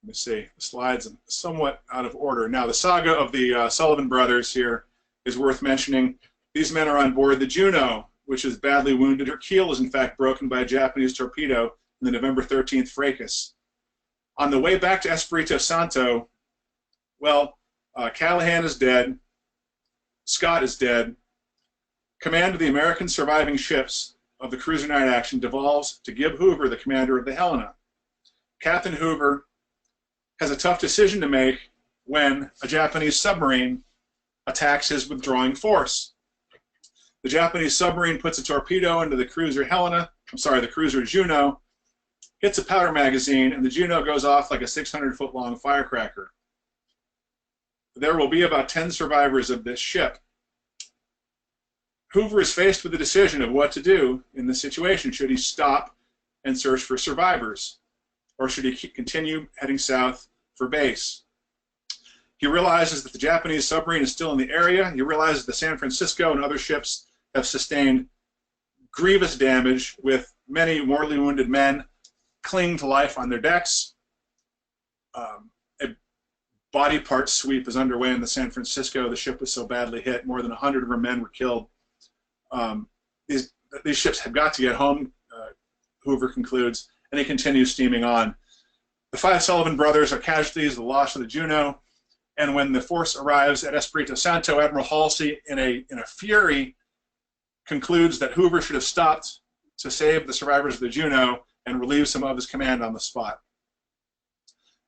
Let me see, the slides are somewhat out of order. Now, the saga of the Sullivan brothers here is worth mentioning. These men are on board the Juno, which is badly wounded. Her keel is, in fact, broken by a Japanese torpedo in the November 13th fracas. On the way back to Espiritu Santo, well, Callahan is dead. Scott is dead. Command of the American surviving ships of the cruiser night action devolves to Gib Hoover, the commander of the Helena. Captain Hoover has a tough decision to make when a Japanese submarine attacks his withdrawing force. The Japanese submarine puts a torpedo into the cruiser the cruiser Juno, hits a powder magazine, and the Juno goes off like a 600-foot-long firecracker. There will be about 10 survivors of this ship. Hoover is faced with the decision of what to do in this situation. Should he stop and search for survivors, or should he continue heading south for base? He realizes that the Japanese submarine is still in the area. He realizes that San Francisco and other ships have sustained grievous damage, with many mortally wounded men clinging to life on their decks. A body part sweep is underway in the San Francisco. The ship was so badly hit, more than 100 of her men were killed. These ships have got to get home, Hoover concludes, and he continues steaming on. The 5 Sullivan brothers are casualties of the loss of the Juno, and when the force arrives at Espiritu Santo, Admiral Halsey, in a fury, concludes that Hoover should have stopped to save the survivors of the Juno and relieve some of his command on the spot.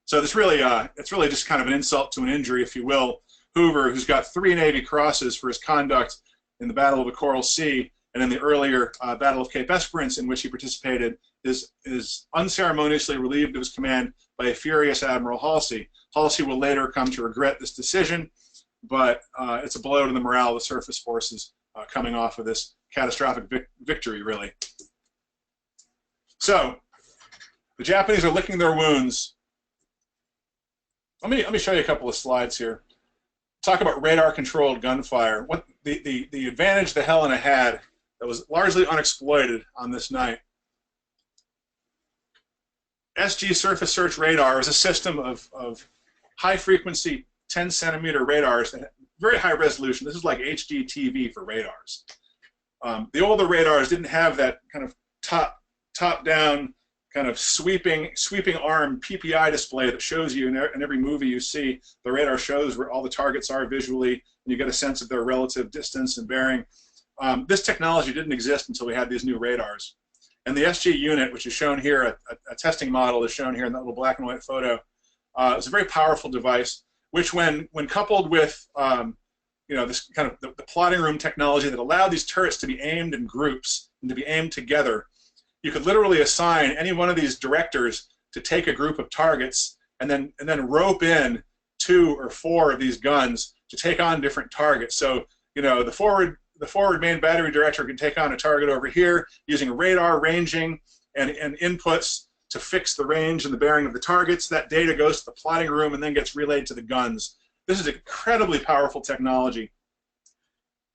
So this really, it's really just kind of an insult to an injury, if you will. Hoover, who's got 3 Navy crosses for his conduct in the Battle of the Coral Sea and in the earlier Battle of Cape Esperance, in which he participated, is unceremoniously relieved of his command by a furious Admiral Halsey. Halsey will later come to regret this decision, but it's a blow to the morale of the surface forces coming off of this catastrophic victory, really. So, the Japanese are licking their wounds. Let me show you a couple of slides here. Talk about radar-controlled gunfire. What the advantage the Helena had that was largely unexploited on this night. SG surface search radar is a system of high-frequency 10-centimeter radars that have very high resolution. This is like HD TV for radars. The older radars didn't have that kind of top-down kind of sweeping arm PPI display that shows you in every movie you see. The radar shows where all the targets are visually, and you get a sense of their relative distance and bearing. This technology didn't exist until we had these new radars. And the SG unit, which is shown here, a testing model is shown here in that little black and white photo, is a very powerful device, which when coupled with this kind of the plotting room technology that allowed these turrets to be aimed in groups and to be aimed together, you could literally assign any one of these directors to take a group of targets and then rope in 2 or 4 of these guns to take on different targets. So the forward main battery director can take on a target over here using radar ranging and inputs to fix the range and the bearing of the targets. That data goes to the plotting room and then gets relayed to the guns. This is incredibly powerful technology.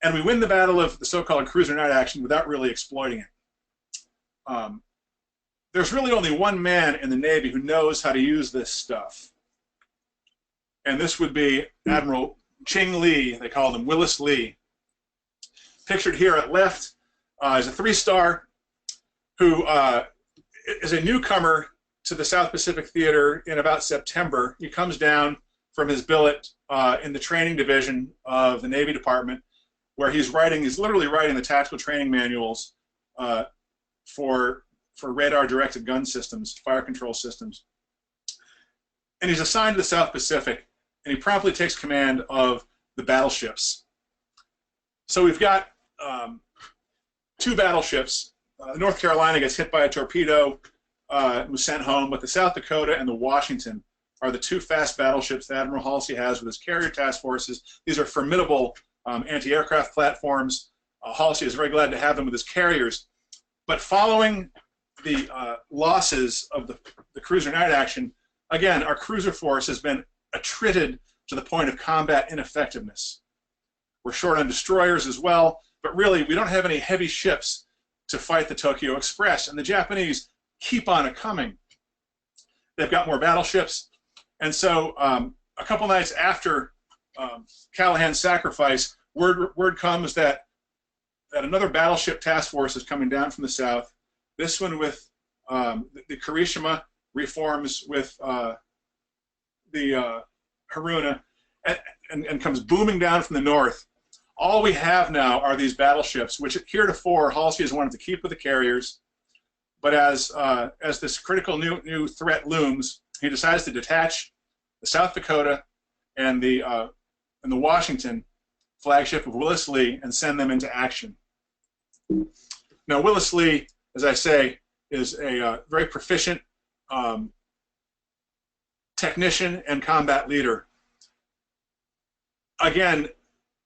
And we win the battle of the so-called cruiser night action without really exploiting it. There's really only one man in the Navy who knows how to use this stuff. And this would be Admiral Ching Lee. They called him Willis Lee. Pictured here at left is a 3-star who is a newcomer to the South Pacific Theater in about September. He comes down from his billet in the training division of the Navy Department, where he's literally writing the tactical training manuals for radar-directed gun systems, fire control systems. And he's assigned to the South Pacific, and he promptly takes command of the battleships. So we've got 2 battleships. The North Carolina gets hit by a torpedo, was sent home, but the South Dakota and the Washington are the 2 fast battleships that Admiral Halsey has with his carrier task forces. These are formidable anti-aircraft platforms. Halsey is very glad to have them with his carriers. But following the losses of the cruiser night action, again, our cruiser force has been attrited to the point of combat ineffectiveness. We're short on destroyers as well, but really we don't have any heavy ships to fight the Tokyo Express, and the Japanese keep on it coming. They've got more battleships, and so a couple nights after Callahan's sacrifice, word comes that another battleship task force is coming down from the south. This one with the Kirishima reforms with the Haruna and comes booming down from the north. All we have now are these battleships, which heretofore Halsey has wanted to keep with the carriers. But as this critical new threat looms, he decides to detach the South Dakota and the Washington flagship of Willis Lee and send them into action. Now, Willis Lee, as I say, is a very proficient technician and combat leader. Again,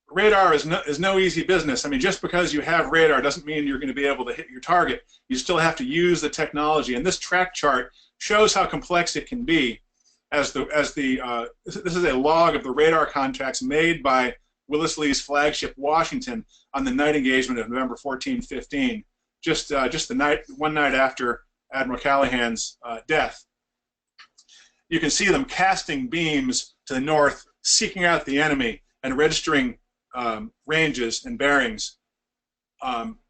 radar is no easy business. I mean, just because you have radar doesn't mean you're going to be able to hit your target. You still have to use the technology. And this track chart shows how complex it can be. This is a log of the radar contacts made by Willis Lee's flagship Washington on the night engagement of November 14, 15, just one night after Admiral Callahan's death. You can see them casting beams to the north, seeking out the enemy and registering ranges and bearings.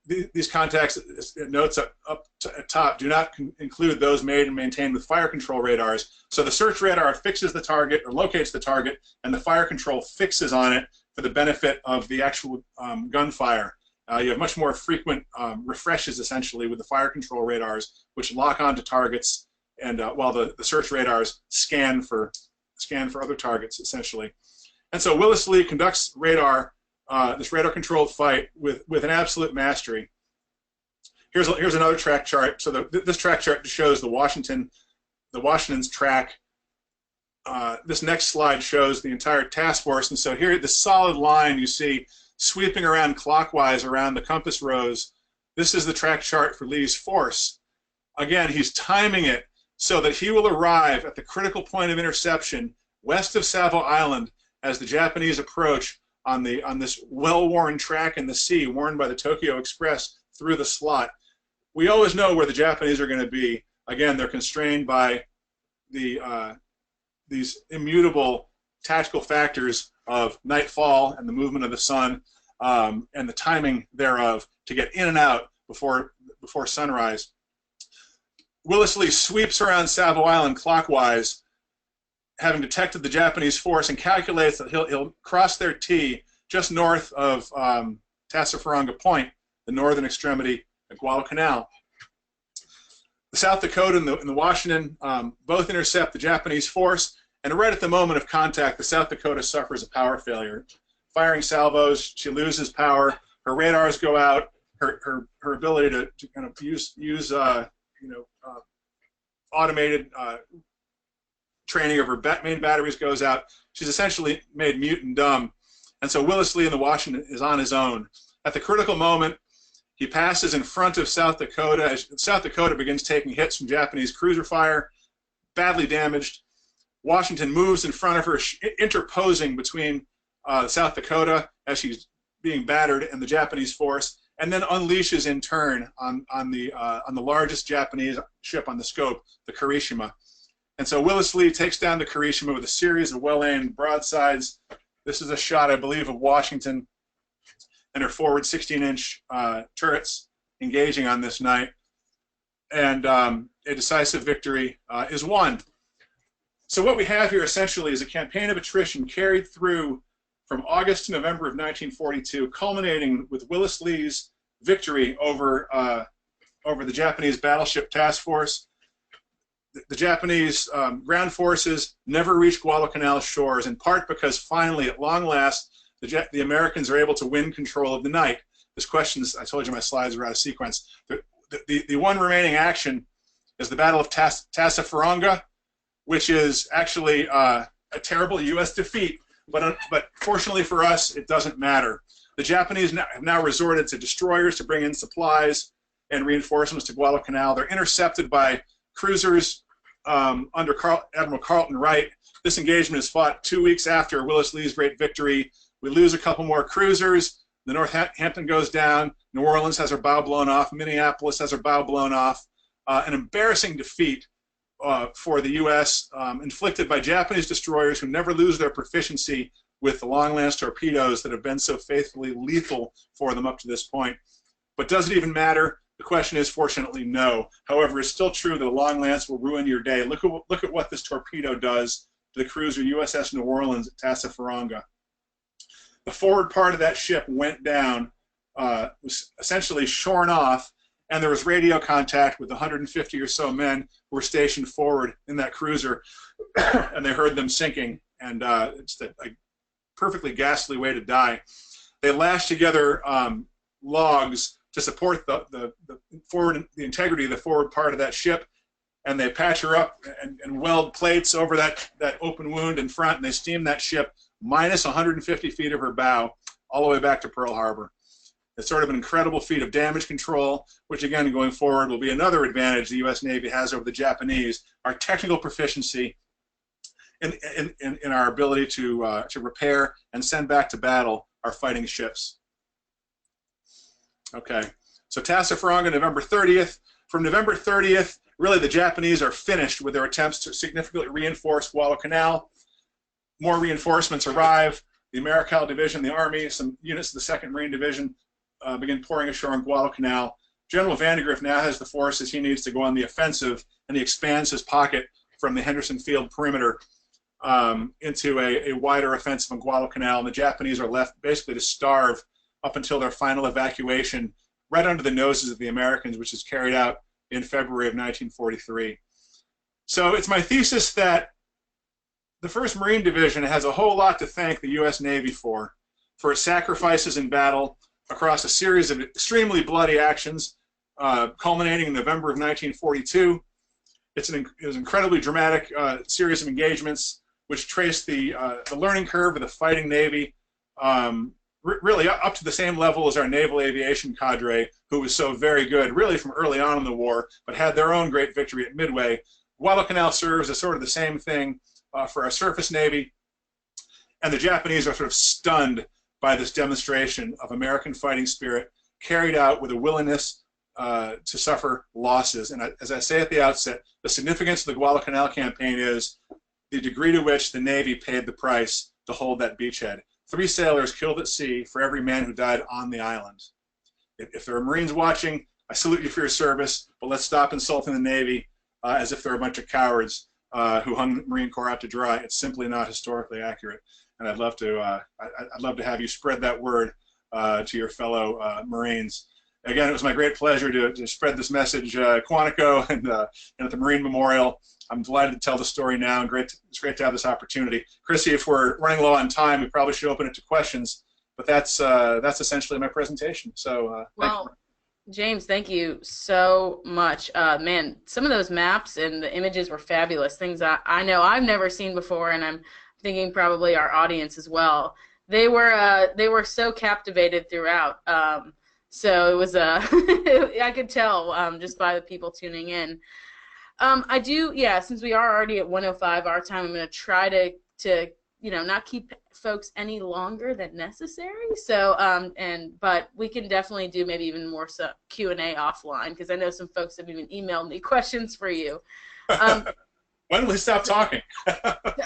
These contacts, notes up at top, do not include those made and maintained with fire control radars. So the search radar fixes the target or locates the target, and the fire control fixes on it for the benefit of the actual gunfire. You have much more frequent refreshes, essentially, with the fire control radars, which lock onto targets, and while the search radars scan for other targets, essentially. And so Willis Lee conducts this radar-controlled fight with an absolute mastery. Here's another track chart. So this track chart shows the Washington's track. This next slide shows the entire task force. And so here, this solid line you see sweeping around clockwise around the compass rose. This is the track chart for Lee's force. Again, he's timing it so that he will arrive at the critical point of interception west of Savile Island as the Japanese approach on this well-worn track in the sea, worn by the Tokyo Express through the slot. We always know where the Japanese are going to be. Again, they're constrained by these immutable tactical factors of nightfall and the movement of the sun and the timing thereof to get in and out before sunrise. Willis Lee sweeps around Savile Island clockwise, having detected the Japanese force, and calculates that he'll cross their T just north of Tassafaronga Point, the northern extremity of Guadalcanal. The South Dakota and the Washington both intercept the Japanese force, and right at the moment of contact, the South Dakota suffers a power failure. Firing salvos, she loses power, her radars go out, her ability to kind of use automated training of her main batteries goes out. She's essentially made mute and dumb. And so Willis Lee in the Washington is on his own. At the critical moment, he passes in front of South Dakota as South Dakota begins taking hits from Japanese cruiser fire, badly damaged. Washington moves in front of her, interposing between South Dakota as she's being battered and the Japanese force, and then unleashes in turn on the largest Japanese ship on the scope, the Kirishima. And so Willis Lee takes down the Kirishima with a series of well-aimed broadsides. This is a shot, I believe, of Washington and her forward 16-inch turrets engaging on this night. And a decisive victory is won. So what we have here essentially is a campaign of attrition carried through from August to November of 1942, culminating with Willis Lee's victory over the Japanese battleship task force. The Japanese ground forces never reached Guadalcanal shores, in part because finally, at long last, the Americans are able to win control of the night. This question, I told you my slides were out of sequence. The one remaining action is the Battle of Tassafaronga, which is actually a terrible U.S. defeat, but fortunately for us, it doesn't matter. The Japanese have now resorted to destroyers to bring in supplies and reinforcements to Guadalcanal. They're intercepted by cruisers under Admiral Carleton Wright. This engagement is fought 2 weeks after Willis Lee's great victory. We lose a couple more cruisers. The Northampton goes down. New Orleans has her bow blown off. Minneapolis has her bow blown off. An embarrassing defeat for the U.S. Inflicted by Japanese destroyers who never lose their proficiency with the long-lance torpedoes that have been so faithfully lethal for them up to this point. But does it even matter? The question is, fortunately, no. However, it's still true that a long lance will ruin your day. Look at what this torpedo does to the cruiser USS New Orleans at Tassafaronga. The forward part of that ship went down, was essentially shorn off, and there was radio contact with 150 or so men who were stationed forward in that cruiser, and they heard them sinking, and it's a perfectly ghastly way to die. They lashed together logs to support the integrity of the forward part of that ship, and they patch her up and weld plates over that open wound in front, and they steam that ship minus 150 feet of her bow all the way back to Pearl Harbor. It's sort of an incredible feat of damage control, which again, going forward, will be another advantage the U.S. Navy has over the Japanese, our technical proficiency in our ability to repair and send back to battle our fighting ships. Okay, so Tassafaronga, November 30th. From November 30th, really the Japanese are finished with their attempts to significantly reinforce Guadalcanal. More reinforcements arrive. The Americal Division, the Army, some units of the 2nd Marine Division begin pouring ashore in Guadalcanal. General Vandegrift now has the forces he needs to go on the offensive, and he expands his pocket from the Henderson Field perimeter into a wider offensive on Guadalcanal, and the Japanese are left basically to starve up until their final evacuation right under the noses of the Americans, which is carried out in February of 1943. So it's my thesis that the 1st Marine Division has a whole lot to thank the U.S. Navy for its sacrifices in battle across a series of extremely bloody actions, culminating in November of 1942. It was an incredibly dramatic series of engagements which traced the learning curve of the fighting Navy really up to the same level as our naval aviation cadre, who was so very good, really from early on in the war, but had their own great victory at Midway. Guadalcanal serves as sort of the same thing for our surface Navy, and the Japanese are sort of stunned by this demonstration of American fighting spirit carried out with a willingness to suffer losses. And as I say at the outset, the significance of the Guadalcanal campaign is the degree to which the Navy paid the price to hold that beachhead. 3 sailors killed at sea for every man who died on the island. If there are Marines watching, I salute you for your service, but let's stop insulting the Navy as if they're a bunch of cowards who hung the Marine Corps out to dry. It's simply not historically accurate, and I'd love to have you spread that word to your fellow Marines. Again, it was my great pleasure to spread this message at Quantico and at the Marine Memorial. I'm delighted to tell the story now, and it's great to have this opportunity. Chrissy, if we're running low on time, we probably should open it to questions, but that's essentially my presentation. So well, James, thank you so much. Man, some of those maps and the images were fabulous. Things I know I've never seen before, and I'm thinking probably our audience as well. They were so captivated throughout. So it was I could tell just by the people tuning in. I do, yeah, since we are already at 1:05 our time, I'm going to try to not keep folks any longer than necessary. So but we can definitely do maybe even more Q&A offline, because I know some folks have even emailed me questions for you. When will we stop talking?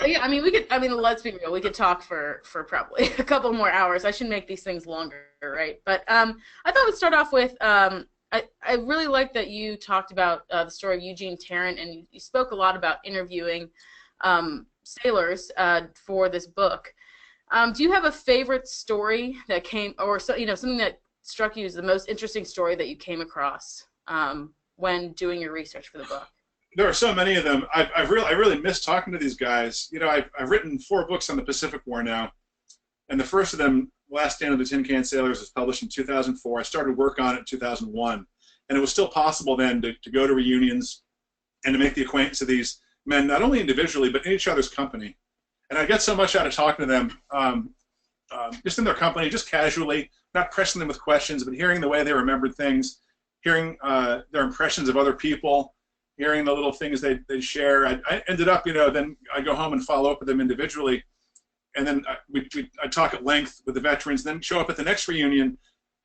Yeah, I mean, let's be real. We could talk for probably a couple more hours. I should make these things longer, right? But I thought we'd start off with, I really like that you talked about the story of Eugene Tarrant, and you spoke a lot about interviewing sailors for this book. Do you have a favorite story that came, or something that struck you as the most interesting story that you came across when doing your research for the book? There are so many of them. I really miss talking to these guys. I've written 4 books on the Pacific War now, and the first of them, Last Stand of the Tin Can Sailors, was published in 2004. I started work on it in 2001, and it was still possible then to go to reunions and to make the acquaintance of these men, not only individually, but in each other's company. And I get so much out of talking to them, just in their company, just casually, not pressing them with questions, but hearing the way they remembered things, hearing their impressions of other people, hearing the little things they share. I ended up, then I go home and follow up with them individually. and then I'd talk at length with the veterans, then show up at the next reunion,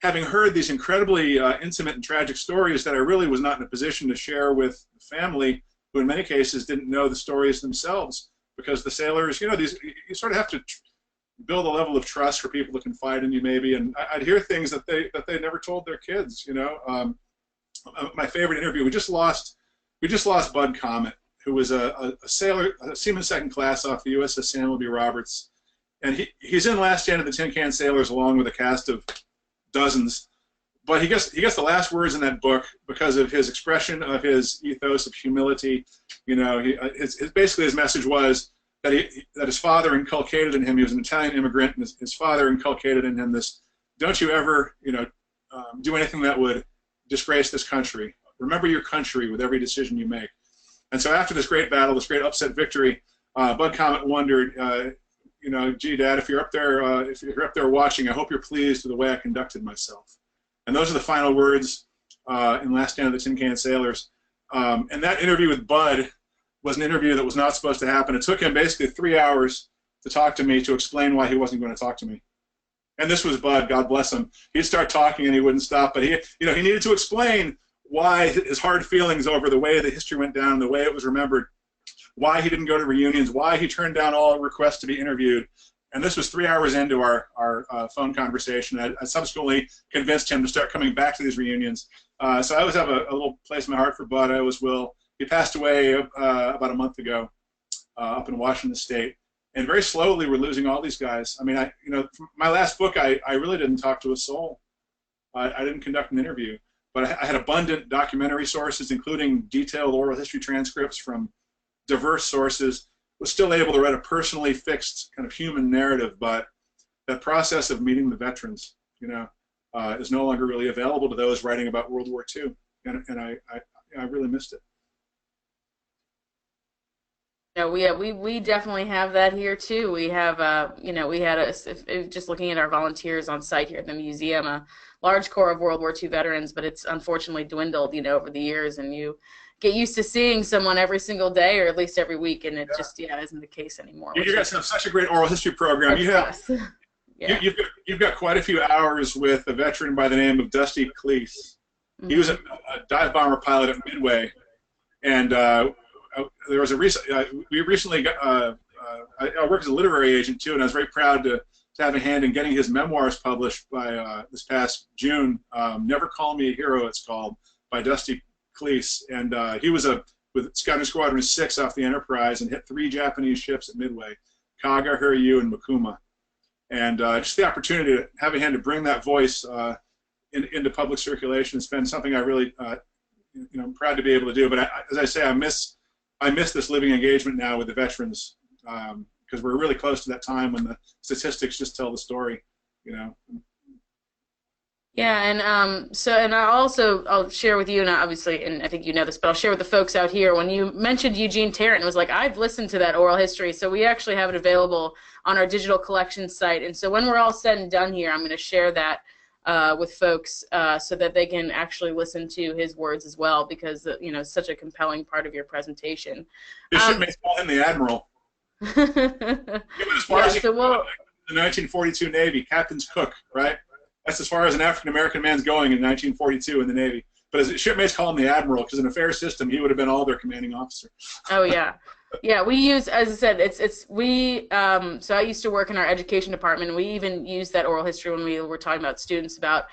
having heard these incredibly intimate and tragic stories that I really was not in a position to share with the family, who in many cases didn't know the stories themselves, because the sailors, you sort of have to build a level of trust for people to confide in you, maybe. And I'd hear things that they never told their kids. My favorite interview, we just lost Bud Comet, who was a sailor, a seaman second class off the USS Samuel B. Roberts, and he's in Last Stand of the Tin Can Sailors along with a cast of dozens. But he gets the last words in that book because of his expression of his ethos of humility. Basically his message was that his father inculcated in him. He was an Italian immigrant, and his father inculcated in him this: don't you ever, do anything that would disgrace this country. Remember your country with every decision you make. And so after this great battle, this great upset victory, Bud Comet wondered, gee, Dad, if you're up there watching, I hope you're pleased with the way I conducted myself. And those are the final words in Last Stand of the Tin Can Sailors. And that interview with Bud was an interview that was not supposed to happen. It took him basically 3 hours to talk to me, to explain why he wasn't going to talk to me. And this was Bud, God bless him. He'd start talking and he wouldn't stop, but he needed to explain why his hard feelings over the way the history went down, the way it was remembered, why he didn't go to reunions, why he turned down all requests to be interviewed. And this was 3 hours into our phone conversation. I subsequently convinced him to start coming back to these reunions. So I always have a little place in my heart for Bud. I always will. He passed away about a month ago up in Washington State. And very slowly we're losing all these guys. I mean, from my last book, I really didn't talk to a soul. I didn't conduct an interview. But I had abundant documentary sources, including detailed oral history transcripts from diverse sources. Was still able to write a personally fixed kind of human narrative, but that process of meeting the veterans, is no longer really available to those writing about World War II, and I really missed it. No, we definitely have that here too. We have we had just looking at our volunteers on site here at the museum, a large core of World War II veterans, but it's unfortunately dwindled, over the years, and you get used to seeing someone every single day or at least every week, and it just isn't the case anymore. You guys have such a great oral history program. You've got quite a few hours with a veteran by the name of Dusty Cleese. Mm-hmm. He was a dive bomber pilot at Midway, and there was we recently got I work as a literary agent too, and I was very proud to have a hand in getting his memoirs published by this past June. Never Call Me a Hero, it's called, by Dusty Cleese, and he was with Scouting Squadron 6 off the Enterprise and hit 3 Japanese ships at Midway, Kaga, Hiryu, and Makuma. And just the opportunity to have a hand to bring that voice into public circulation has been something I really, I'm proud to be able to do. But as I say, I miss this living engagement now with the veterans, because we're really close to that time when the statistics just tell the story, Yeah, and I'll share with you, and obviously, and I think you know this, but I'll share with the folks out here. When you mentioned Eugene Tarrant, it was like, I've listened to that oral history, so we actually have it available on our digital collection site. And so when we're all said and done here, I'm going to share that with folks so that they can actually listen to his words as well, because it's such a compelling part of your presentation. You should call him the Admiral. As far as the 1942 Navy, Captain's Cook, right? That's as far as an African-American man's going in 1942 in the Navy. But as shipmates call him the Admiral, because in a fair system, he would have been all their commanding officer. Oh, yeah. Yeah, we use, as I said, so I used to work in our education department, and we even used that oral history when we were talking about students about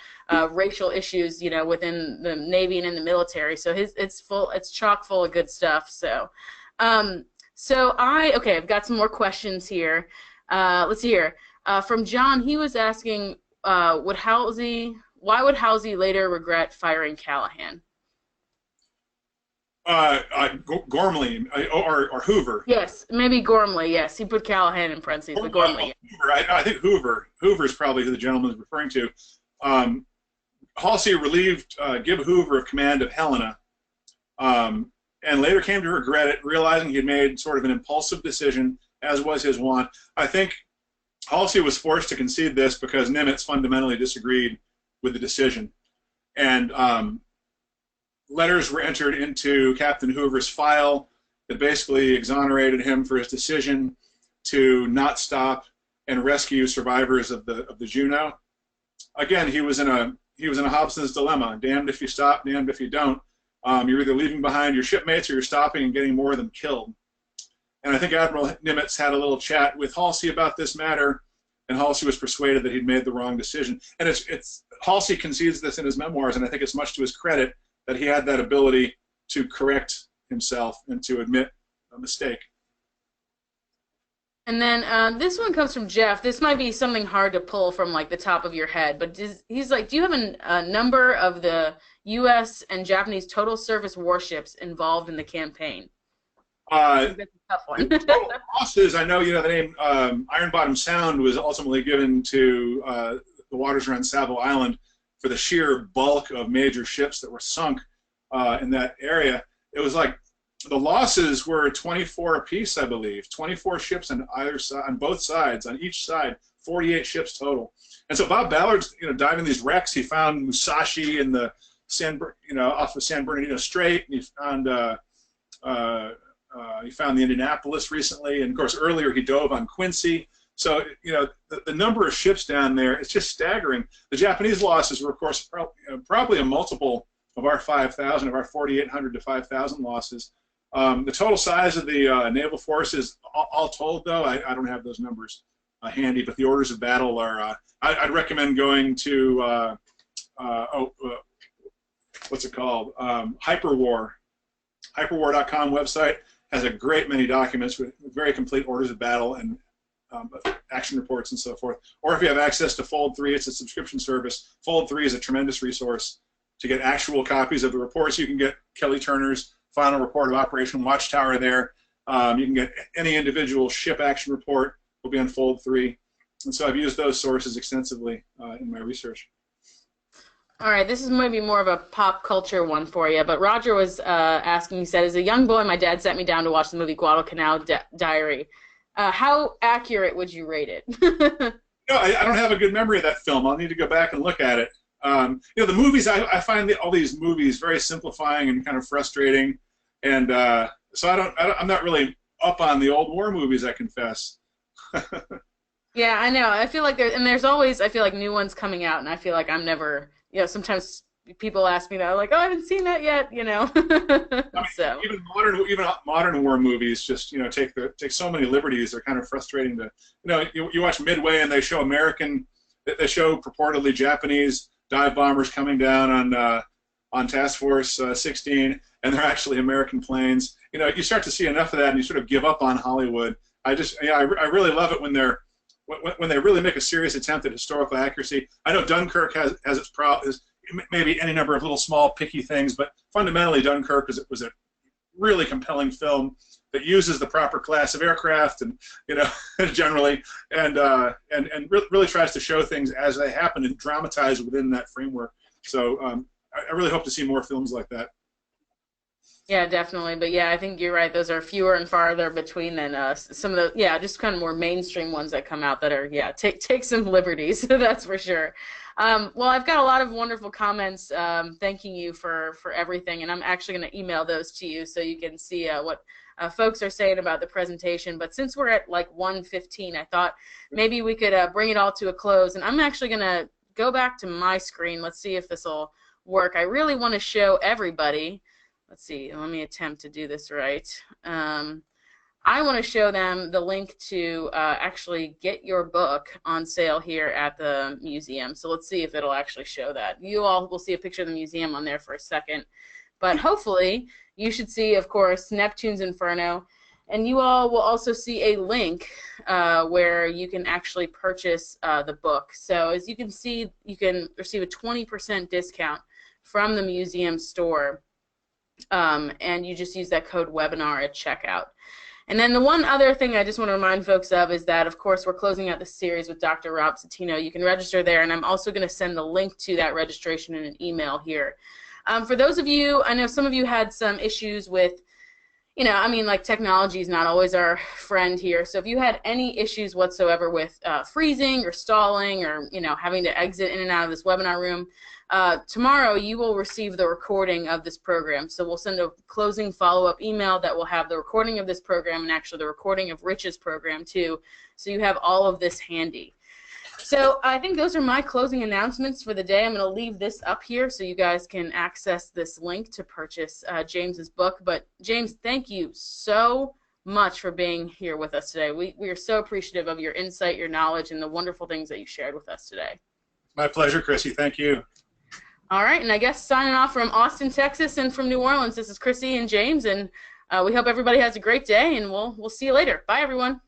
racial issues, within the Navy and in the military. So it's chock full of good stuff. So, okay, I've got some more questions here. Let's see here. From John, he was asking, why would Halsey later regret firing Callahan? Gormley or Hoover. Yes, maybe Gormley. Yes, he put Callahan in parentheses, but Gormley. Hoover, I think Hoover. Hoover is probably who the gentleman is referring to. Halsey relieved Gib Hoover of command of Helena, and later came to regret it, realizing he had made sort of an impulsive decision, as was his wont. I think Halsey was forced to concede this because Nimitz fundamentally disagreed with the decision. And letters were entered into Captain Hoover's file that basically exonerated him for his decision to not stop and rescue survivors of the Juno. Again, he was in a Hobson's dilemma: damned if you stop, damned if you don't. You're either leaving behind your shipmates or you're stopping and getting more of them killed. And I think Admiral Nimitz had a little chat with Halsey about this matter, and Halsey was persuaded that he'd made the wrong decision. And Halsey concedes this in his memoirs, and I think it's much to his credit that he had that ability to correct himself and to admit a mistake. And then this one comes from Jeff. This might be something hard to pull from like the top of your head, but he's like, do you have a number of the U.S. and Japanese total surface warships involved in the campaign? That's a tough one. Total losses, I know, the name Iron Bottom Sound was ultimately given to the waters around Savile Island for the sheer bulk of major ships that were sunk in that area. It was like the losses were 24 apiece, I believe. 24 ships on either side, on both sides, on each side, 48 ships total. And so Bob Ballard's, diving these wrecks. He found Musashi in the off of San Bernardino Strait, and he found the Indianapolis recently, and of course earlier he dove on Quincy. So the number of ships down there, it's just staggering. The Japanese losses were, of course, probably a multiple of our 5,000, of our 4,800 to 5,000 losses. The total size of the naval forces, all told, though, I don't have those numbers handy, but the orders of battle are. I'd recommend going to what's it called? Hyperwar. Hyperwar.com website has a great many documents with very complete orders of battle and action reports and so forth. Or if you have access to Fold 3, it's a subscription service. Fold 3 is a tremendous resource to get actual copies of the reports. You can get Kelly Turner's final report of Operation Watchtower there. You can get any individual ship action report. Will be on Fold 3. And so I've used those sources extensively in my research. All right, this is maybe more of a pop culture one for you, but Roger was asking, he said, as a young boy, my dad sent me down to watch the movie Guadalcanal Diary. How accurate would you rate it? I don't have a good memory of that film. I'll need to go back and look at it. The movies, I find all these movies very simplifying and kind of frustrating, and so I'm not really up on the old war movies, I confess. Yeah, I know. I feel like there's always, I feel like, new ones coming out, and I feel like I'm never, sometimes people ask me that, like, oh, I haven't seen that yet, I mean, so even modern war movies just take so many liberties. They're kind of frustrating to you watch Midway and they show purportedly Japanese dive bombers coming down on Task Force 16, and they're actually American planes. You start to see enough of that and you sort of give up on Hollywood. I really love it when they really make a serious attempt at historical accuracy. I know Dunkirk has its problems, maybe any number of little small picky things, but fundamentally Dunkirk was a really compelling film that uses the proper class of aircraft and generally and really tries to show things as they happen and dramatize within that framework. So I really hope to see more films like that. Yeah, definitely. But yeah, I think you're right. Those are fewer and farther between than some of the, just kind of more mainstream ones that come out that are, take some liberties. That's for sure. Well, I've got a lot of wonderful comments thanking you for everything, and I'm actually going to email those to you so you can see what folks are saying about the presentation. But since we're at like 1:15, I thought maybe we could bring it all to a close. And I'm actually going to go back to my screen. Let's see if this will work. I really want to show everybody. Let's see. Let me attempt to do this right. I want to show them the link to actually get your book on sale here at the museum. So let's see if it'll actually show that. You all will see a picture of the museum on there for a second. But hopefully you should see, of course, Neptune's Inferno. And you all will also see a link where you can actually purchase the book. So as you can see, you can receive a 20% discount from the museum store. And you just use that code webinar at checkout. And then the one other thing I just want to remind folks of is that, of course, we're closing out the series with Dr. Rob Citino. You can register there, and I'm also going to send the link to that registration in an email here. For those of you, I know some of you had some issues with you know, I mean, like, technology is not always our friend here. So if you had any issues whatsoever with freezing or stalling or, you know, having to exit in and out of this webinar room, tomorrow you will receive the recording of this program. So we'll send a closing follow-up email that will have the recording of this program and actually the recording of Rich's program too. So you have all of this handy. So I think those are my closing announcements for the day. I'm going to leave this up here so you guys can access this link to purchase James's book. But James, thank you so much for being here with us today. We are so appreciative of your insight, your knowledge, and the wonderful things that you shared with us today. My pleasure, Chrissy. Thank you. All right, and I guess signing off from Austin, Texas, and from New Orleans, this is Chrissy and James, and we hope everybody has a great day, and we'll see you later. Bye, everyone.